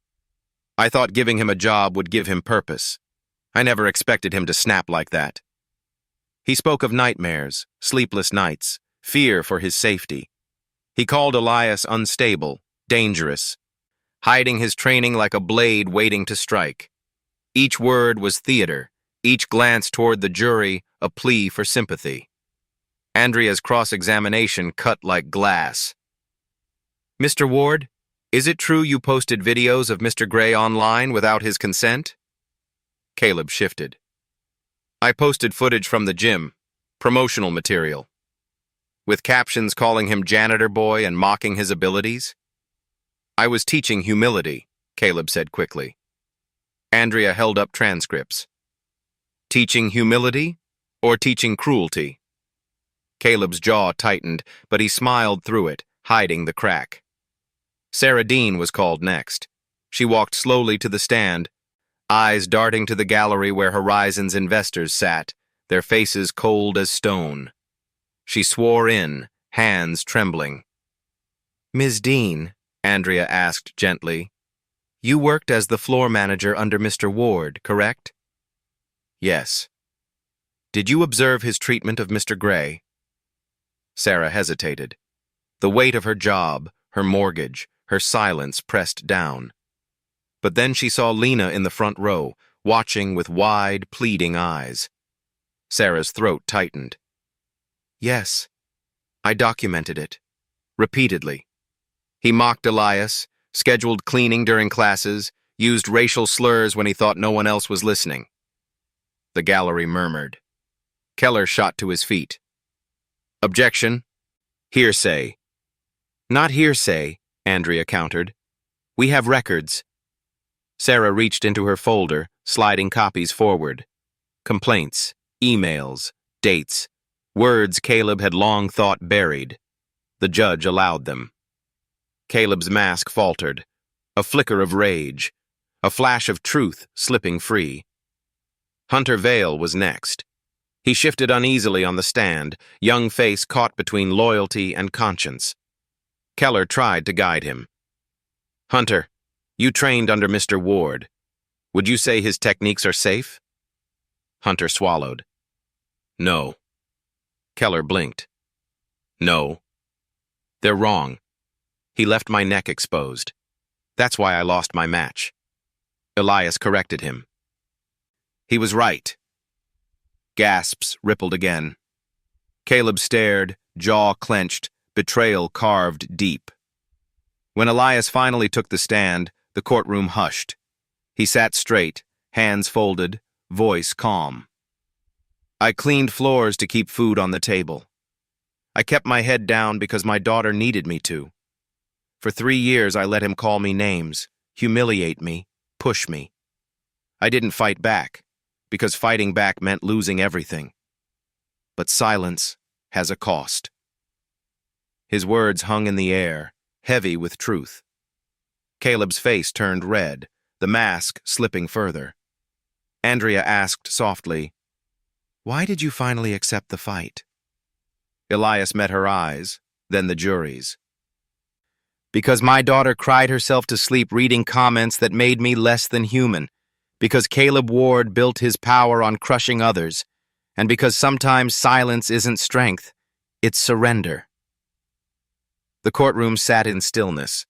I thought giving him a job would give him purpose. I never expected him to snap like that. He spoke of nightmares, sleepless nights, fear for his safety. He called Elias unstable, dangerous, hiding his training like a blade waiting to strike. Each word was theater, each glance toward the jury a plea for sympathy. Andrea's cross-examination cut like glass. Mr. Ward, is it true you posted videos of Mr. Gray online without his consent? Caleb shifted. I posted footage from the gym, promotional material, with captions calling him janitor boy and mocking his abilities. I was teaching humility, Caleb said quickly. Andrea held up transcripts. Teaching humility or teaching cruelty? Caleb's jaw tightened, but he smiled through it, hiding the crack. Sarah Dean was called next. She walked slowly to the stand, eyes darting to the gallery where Horizon's investors sat, their faces cold as stone. She swore in, hands trembling. Ms. Dean, Andrea asked gently, you worked as the floor manager under Mr. Ward, correct? Yes. Did you observe his treatment of Mr. Gray? Sarah hesitated. The weight of her job, her mortgage, her silence pressed down. But then she saw Lena in the front row, watching with wide, pleading eyes. Sarah's throat tightened. Yes, I documented it. Repeatedly. He mocked Elias, scheduled cleaning during classes, used racial slurs when he thought no one else was listening. The gallery murmured. Keller shot to his feet. Objection. Hearsay. Not hearsay, Andrea countered. We have records. Sarah reached into her folder, sliding copies forward. Complaints, emails, dates, words Caleb had long thought buried. The judge allowed them. Caleb's mask faltered. A flicker of rage. A flash of truth slipping free. Hunter Vale was next. He shifted uneasily on the stand, young face caught between loyalty and conscience. Keller tried to guide him. Hunter, you trained under Mr. Ward. Would you say his techniques are safe? Hunter swallowed. No. Keller blinked. No. They're wrong. He left my neck exposed. That's why I lost my match. Elias corrected him. He was right. Gasps rippled again. Caleb stared, jaw clenched, betrayal carved deep. When Elias finally took the stand, the courtroom hushed. He sat straight, hands folded, voice calm. I cleaned floors to keep food on the table. I kept my head down because my daughter needed me to. For 3 years I let him call me names, humiliate me, push me. I didn't fight back, because fighting back meant losing everything. But silence has a cost. His words hung in the air, heavy with truth. Caleb's face turned red, the mask slipping further. Andrea asked softly, Why did you finally accept the fight? Elias met her eyes, then the jury's. Because my daughter cried herself to sleep reading comments that made me less than human. because Caleb Ward built his power on crushing others, and because sometimes silence isn't strength, it's surrender. The courtroom sat in stillness.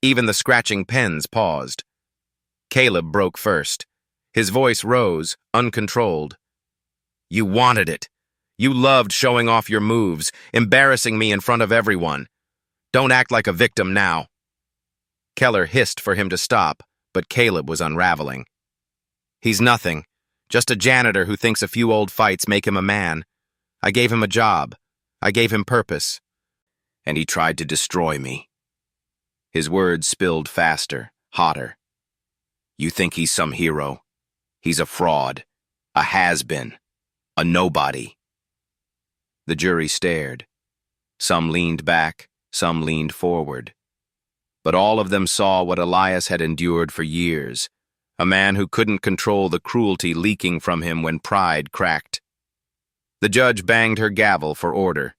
Even the scratching pens paused. Caleb broke first. His voice rose, uncontrolled. "You wanted it. You loved showing off your moves, embarrassing me in front of everyone. Don't act like a victim now." Keller hissed for him to stop, but Caleb was unraveling. "He's nothing. Just a janitor who thinks a few old fights make him a man. I gave him a job. I gave him purpose. And he tried to destroy me." His words spilled faster, hotter. "You think he's some hero? He's a fraud, a has-been, a nobody." The jury stared. Some leaned back, some leaned forward. But all of them saw what Elias had endured for years, a man who couldn't control the cruelty leaking from him when pride cracked. The judge banged her gavel for order.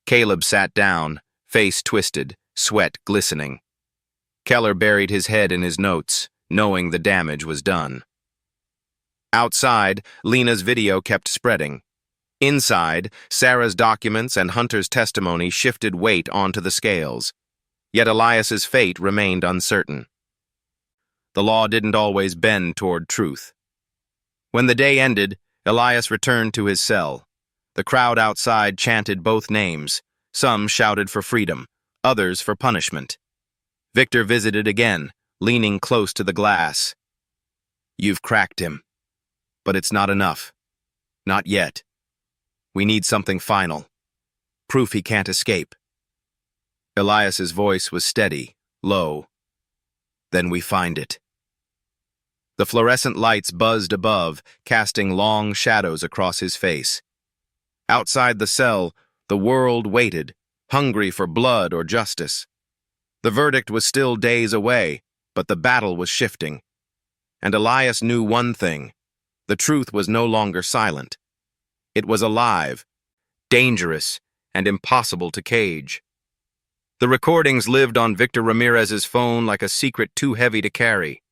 Caleb sat down, face twisted, sweat glistening. Keller buried his head in his notes, knowing the damage was done. Outside, Lena's video kept spreading. Inside, Sarah's documents and Hunter's testimony shifted weight onto the scales. Yet Elias's fate remained uncertain. The law didn't always bend toward truth. When the day ended, Elias returned to his cell. The crowd outside chanted both names. Some shouted for freedom, others for punishment. Victor visited again, leaning close to the glass. "You've cracked him. But it's not enough. Not yet. We need something final. Proof he can't escape." Elias's voice was steady, low. "Then we find it." The fluorescent lights buzzed above, casting long shadows across his face. Outside the cell, the world waited, hungry for blood or justice. The verdict was still days away, but the battle was shifting. And Elias knew one thing: the truth was no longer silent. It was alive, dangerous, and impossible to cage. The recordings lived on Victor Ramirez's phone like a secret too heavy to carry.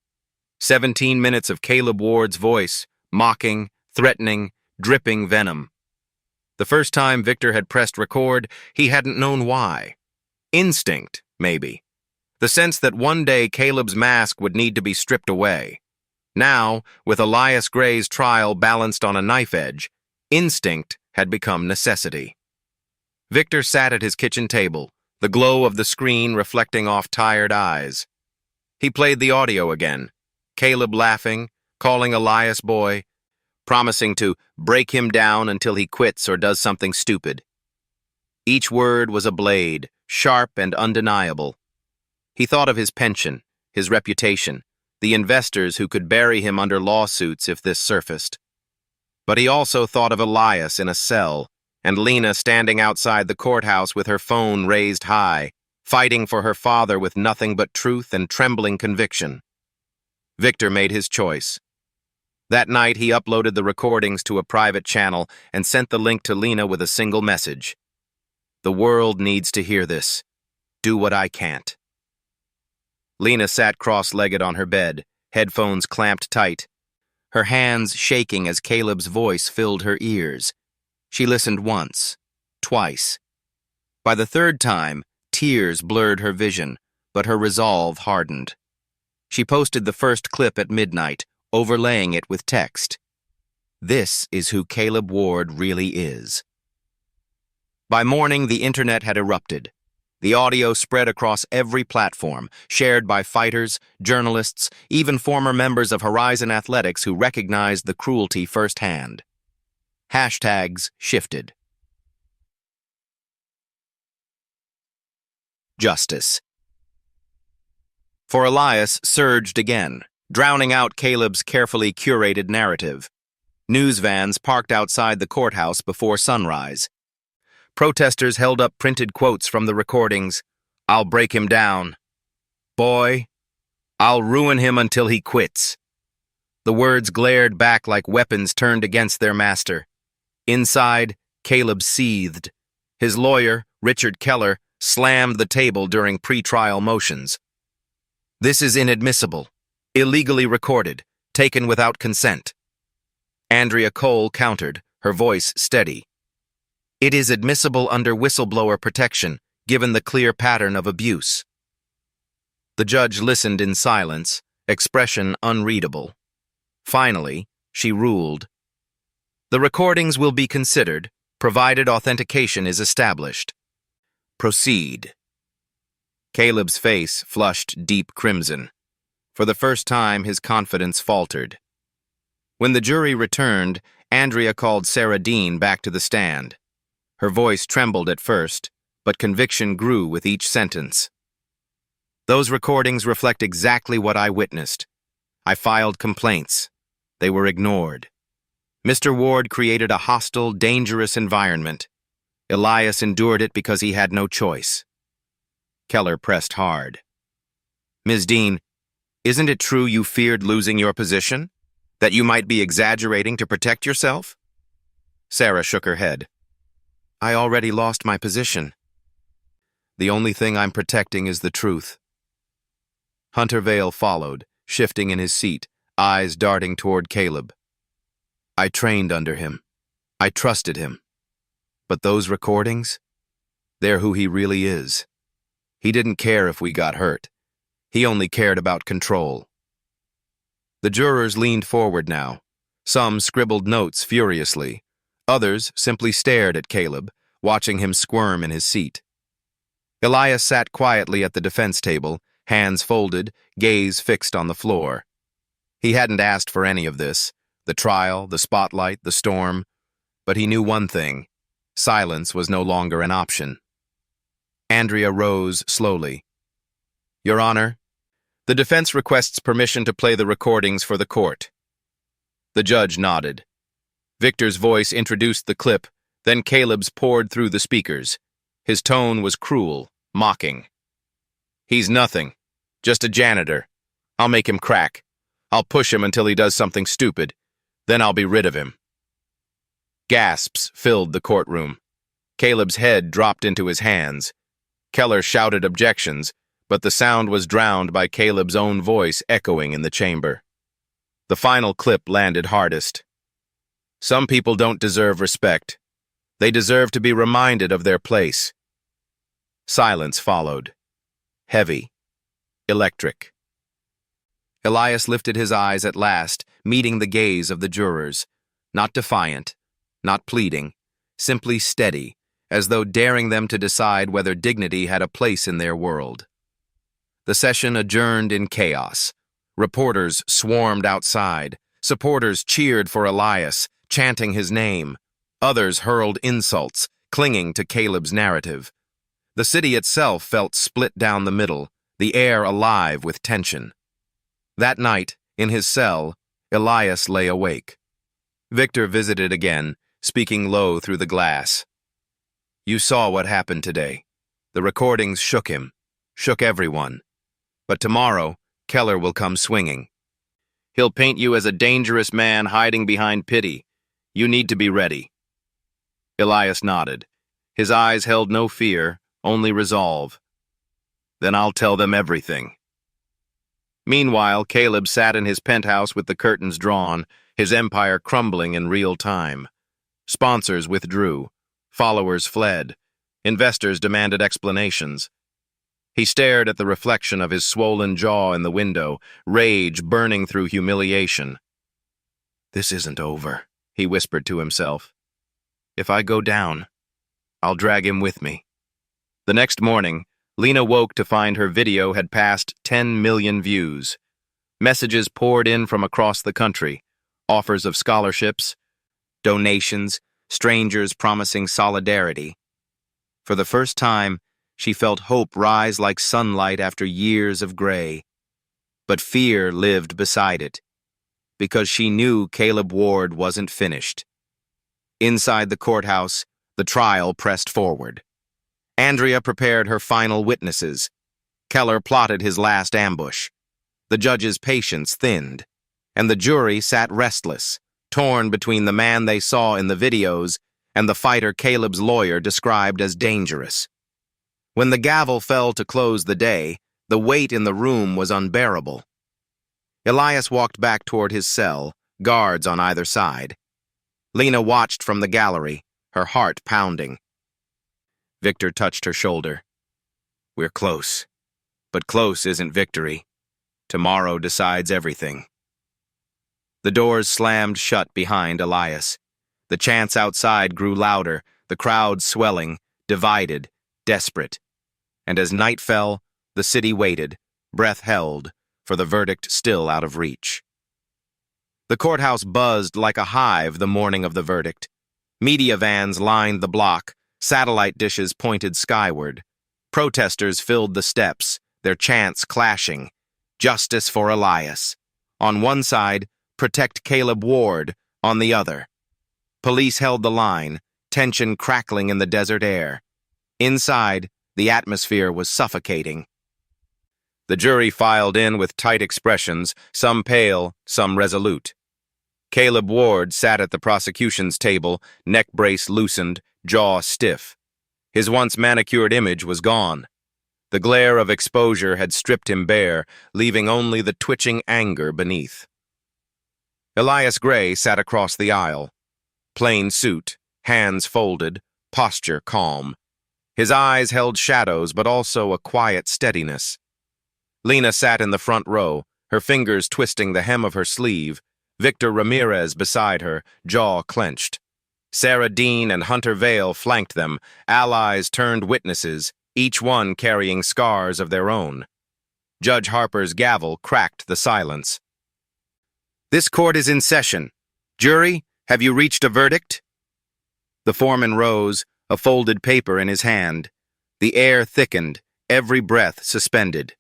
17 minutes of Caleb Ward's voice, mocking, threatening, dripping venom. The first time Victor had pressed record, he hadn't known why. Instinct, maybe. The sense that one day Caleb's mask would need to be stripped away. Now, with Elias Gray's trial balanced on a knife edge, instinct had become necessity. Victor sat at his kitchen table, the glow of the screen reflecting off tired eyes. He played the audio again, Caleb laughing, calling Elias boy, promising to break him down until he quits or does something stupid. Each word was a blade, sharp and undeniable. He thought of his pension, his reputation, the investors who could bury him under lawsuits if this surfaced. But he also thought of Elias in a cell, and Lena standing outside the courthouse with her phone raised high, fighting for her father with nothing but truth and trembling conviction. Victor made his choice. That night he uploaded the recordings to a private channel and sent the link to Lena with a single message. "The world needs to hear this. Do what I can't." Lena sat cross-legged on her bed, headphones clamped tight, her hands shaking as Caleb's voice filled her ears. She listened once, twice. By the third time, tears blurred her vision, but her resolve hardened. She posted the first clip at midnight, overlaying it with text. "This is who Caleb Ward really is." By morning, the internet had erupted. The audio spread across every platform, shared by fighters, journalists, even former members of Horizon Athletics who recognized the cruelty firsthand. Hashtags shifted. Justice. For Elias surged again, drowning out Caleb's carefully curated narrative. News vans parked outside the courthouse before sunrise. Protesters held up printed quotes from the recordings. "I'll break him down. Boy, I'll ruin him until he quits." The words glared back like weapons turned against their master. Inside, Caleb seethed. His lawyer, Richard Keller, slammed the table during pre-trial motions. "This is inadmissible. Illegally recorded. taken without consent. Andrea Cole countered, her voice steady. It is admissible under whistleblower protection, given the clear pattern of abuse. The judge listened in silence, expression unreadable. Finally, she ruled. The recordings will be considered, provided authentication is established. Proceed. Caleb's face flushed deep crimson. For the first time, his confidence faltered. When the jury returned, Andrea called Sarah Dean back to the stand. Her voice trembled at first, but conviction grew with each sentence. Those recordings reflect exactly what I witnessed. I filed complaints. They were ignored. Mr. Ward created a hostile, dangerous environment. Elias endured it because he had no choice. Keller pressed hard. Ms. Dean, isn't it true you feared losing your position? That you might be exaggerating to protect yourself? Sarah shook her head. I already lost my position. The only thing I'm protecting is the truth. Hunter Vale followed, shifting in his seat, eyes darting toward Caleb. I trained under him. I trusted him. But those recordings? They're who he really is. He didn't care if we got hurt. He only cared about control. The jurors leaned forward now. Some scribbled notes furiously. Others simply stared at Caleb, watching him squirm in his seat. Elias sat quietly at the defense table, hands folded, gaze fixed on the floor. He hadn't asked for any of this, the trial, the spotlight, the storm, but he knew one thing. Silence was no longer an option. Andrea rose slowly. Your Honor, the defense requests permission to play the recordings for the court. The judge nodded. Victor's voice introduced the clip, then Caleb's poured through the speakers. His tone was cruel, mocking. He's nothing, just a janitor. I'll make him crack. I'll push him until he does something stupid. Then I'll be rid of him. Gasps filled the courtroom. Caleb's head dropped into his hands. Keller shouted objections, but the sound was drowned by Caleb's own voice echoing in the chamber. The final clip landed hardest. Some people don't deserve respect. They deserve to be reminded of their place. Silence followed. Heavy. Electric. Elias lifted his eyes at last, meeting the gaze of the jurors. Not defiant, not pleading, simply steady, as though daring them to decide whether dignity had a place in their world. The session adjourned in chaos. Reporters swarmed outside. Supporters cheered for Elias, chanting his name. Others hurled insults, clinging to Caleb's narrative. The city itself felt split down the middle, the air alive with tension. That night, in his cell, Elias lay awake. Victor visited again, speaking low through the glass. You saw what happened today. The recordings shook him, shook everyone. But tomorrow, Keller will come swinging. He'll paint you as a dangerous man hiding behind pity. You need to be ready. Elias nodded. His eyes held no fear, only resolve. Then I'll tell them everything. Meanwhile, Caleb sat in his penthouse with the curtains drawn, his empire crumbling in real time. Sponsors withdrew. Followers fled. Investors demanded explanations. He stared at the reflection of his swollen jaw in the window, rage burning through humiliation. This isn't over, he whispered to himself. If I go down, I'll drag him with me. The next morning, Lena woke to find her video had passed 10 million views. Messages poured in from across the country, offers of scholarships, donations, strangers promising solidarity. For the first time, she felt hope rise like sunlight after years of gray. But fear lived beside it, because she knew Caleb Ward wasn't finished. Inside the courthouse, the trial pressed forward. Andrea prepared her final witnesses. Keller plotted his last ambush. The judge's patience thinned, and the jury sat restless, torn between the man they saw in the videos and the fighter Caleb's lawyer described as dangerous. When the gavel fell to close the day, the weight in the room was unbearable. Elias walked back toward his cell, guards on either side. Lena watched from the gallery, her heart pounding. Victor touched her shoulder. "We're close. But close isn't victory. Tomorrow decides everything." The doors slammed shut behind Elias. The chants outside grew louder, the crowd swelling, divided, desperate. And as night fell, the city waited, breath held, for the verdict still out of reach. The courthouse buzzed like a hive the morning of the verdict. Media vans lined the block, satellite dishes pointed skyward. Protesters filled the steps, their chants clashing. Justice for Elias. On one side, protect Caleb Ward, on the other. Police held the line, tension crackling in the desert air. Inside, the atmosphere was suffocating. The jury filed in with tight expressions, some pale, some resolute. Caleb Ward sat at the prosecution's table, neck brace loosened, jaw stiff. His once manicured image was gone. The glare of exposure had stripped him bare, leaving only the twitching anger beneath. Elias Gray sat across the aisle. Plain suit, hands folded, posture calm. His eyes held shadows, but also a quiet steadiness. Lena sat in the front row, her fingers twisting the hem of her sleeve, Victor Ramirez beside her, jaw clenched. Sarah Dean and Hunter Vale flanked them, allies turned witnesses, each one carrying scars of their own. Judge Harper's gavel cracked the silence. "This court is in session. Jury, have you reached a verdict?" The foreman rose, a folded paper in his hand. The air thickened, every breath suspended.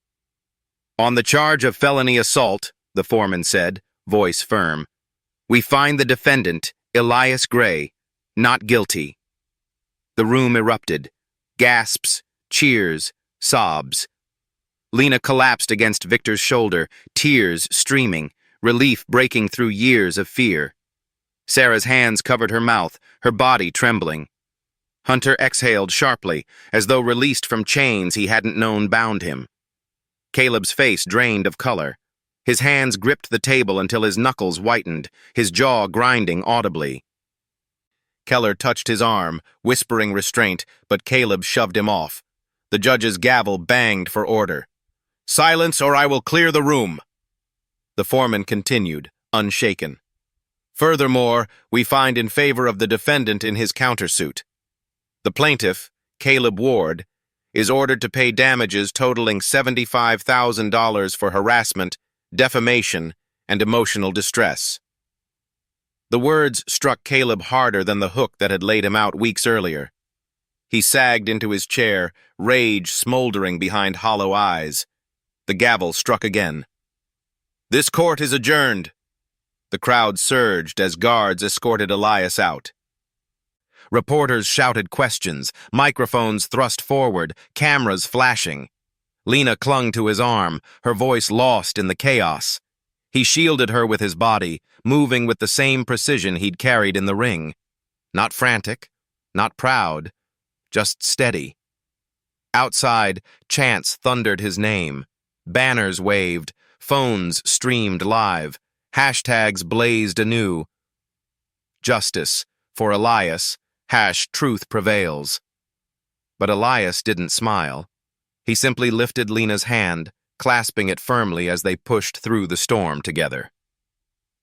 "On the charge of felony assault," the foreman said, voice firm, "we find the defendant, Elias Gray, not guilty." The room erupted. Gasps, cheers, sobs. Lena collapsed against Victor's shoulder, tears streaming, relief breaking through years of fear. Sarah's hands covered her mouth, her body trembling. Hunter exhaled sharply, as though released from chains he hadn't known bound him. Caleb's face drained of color. His hands gripped the table until his knuckles whitened, his jaw grinding audibly. Keller touched his arm, whispering restraint, but Caleb shoved him off. The judge's gavel banged for order. "Silence, or I will clear the room." The foreman continued, unshaken. "Furthermore, we find in favor of the defendant in his countersuit. The plaintiff, Caleb Ward, is ordered to pay damages totaling $75,000 for harassment, defamation, and emotional distress." The words struck Caleb harder than the hook that had laid him out weeks earlier. He sagged into his chair, rage smoldering behind hollow eyes. The gavel struck again. "This court is adjourned." The crowd surged as guards escorted Elias out. Reporters shouted questions, microphones thrust forward, cameras flashing. Lena clung to his arm, her voice lost in the chaos. He shielded her with his body, moving with the same precision he'd carried in the ring. Not frantic, not proud, just steady. Outside, chants thundered his name. Banners waved, phones streamed live, hashtags blazed anew. Justice, for Elias, #truth prevails. But Elias didn't smile. He simply lifted Lena's hand, clasping it firmly as they pushed through the storm together.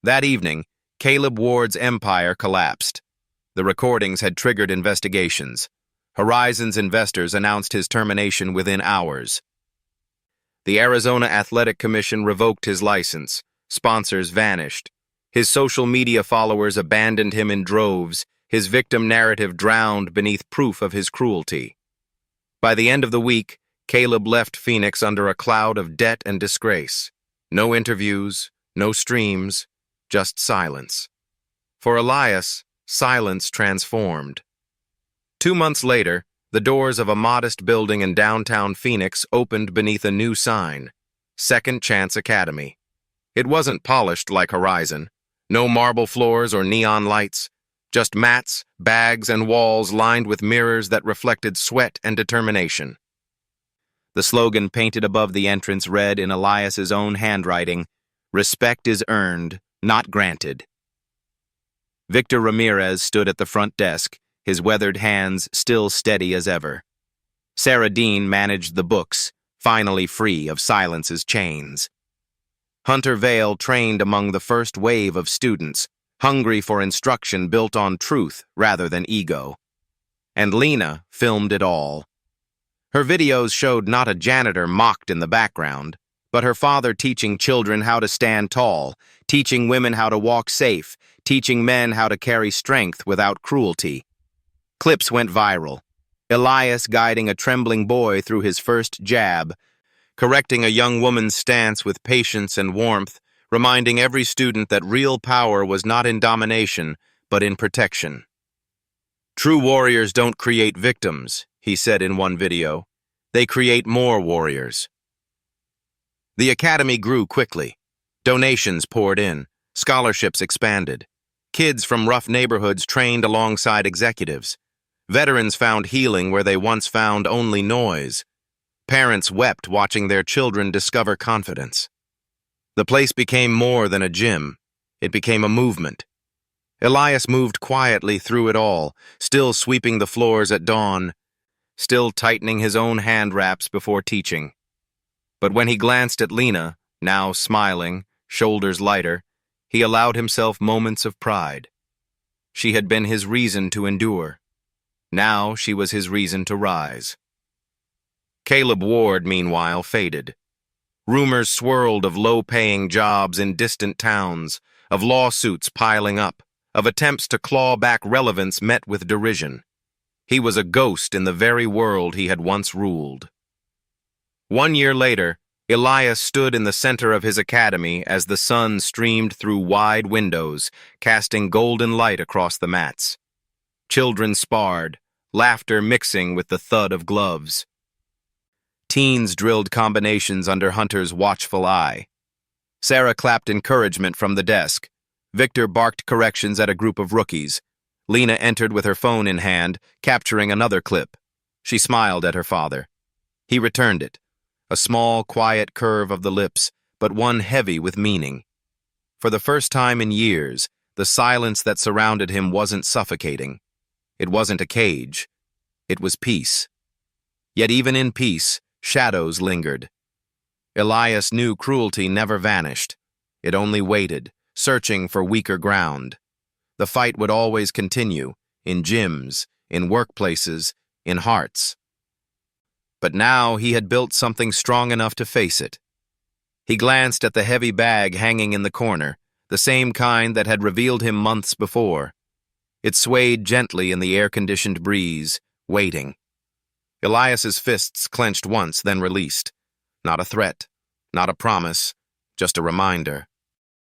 That evening, Caleb Ward's empire collapsed. The recordings had triggered investigations. Horizon's investors announced his termination within hours. The Arizona Athletic Commission revoked his license. Sponsors vanished. His social media followers abandoned him in droves, his victim narrative drowned beneath proof of his cruelty. By the end of the week, Caleb left Phoenix under a cloud of debt and disgrace. No interviews, no streams, just silence. For Elias, silence transformed. 2 months later, the doors of a modest building in downtown Phoenix opened beneath a new sign, Second Chance Academy. It wasn't polished like Horizon. No marble floors or neon lights. Just mats, bags, and walls lined with mirrors that reflected sweat and determination. The slogan painted above the entrance read in Elias's own handwriting, Respect is earned, not granted. Victor Ramirez stood at the front desk, his weathered hands still steady as ever. Sarah Dean managed the books, finally free of silence's chains. Hunter Vale trained among the first wave of students, hungry for instruction built on truth rather than ego. And Lena filmed it all. Her videos showed not a janitor mocked in the background, but her father teaching children how to stand tall, teaching women how to walk safe, teaching men how to carry strength without cruelty. Clips went viral. Elias guiding a trembling boy through his first jab, correcting a young woman's stance with patience and warmth, reminding every student that real power was not in domination, but in protection. True warriors don't create victims, he said in one video. They create more warriors. The academy grew quickly. Donations poured in. Scholarships expanded. Kids from rough neighborhoods trained alongside executives. Veterans found healing where they once found only noise. Parents wept watching their children discover confidence. The place became more than a gym. It became a movement. Elias moved quietly through it all, still sweeping the floors at dawn, still tightening his own hand wraps before teaching. But when he glanced at Lena, now smiling, shoulders lighter, he allowed himself moments of pride. She had been his reason to endure. Now she was his reason to rise. Caleb Ward, meanwhile, faded. Rumors swirled of low-paying jobs in distant towns, of lawsuits piling up, of attempts to claw back relevance met with derision. He was a ghost in the very world he had once ruled. 1 year later, Elias stood in the center of his academy as the sun streamed through wide windows, casting golden light across the mats. Children sparred, laughter mixing with the thud of gloves. Teens drilled combinations under Hunter's watchful eye. Sarah clapped encouragement from the desk. Victor barked corrections at a group of rookies. Lena entered with her phone in hand, capturing another clip. She smiled at her father. He returned it. A small, quiet curve of the lips, but one heavy with meaning. For the first time in years, the silence that surrounded him wasn't suffocating. It wasn't a cage. It was peace. Yet even in peace, shadows lingered. Elias knew cruelty never vanished. It only waited, searching for weaker ground. The fight would always continue, in gyms, in workplaces, in hearts. But now he had built something strong enough to face it. He glanced at the heavy bag hanging in the corner, the same kind that had revealed him months before. It swayed gently in the air-conditioned breeze, waiting. Elias's fists clenched once, then released. Not a threat, not a promise, just a reminder.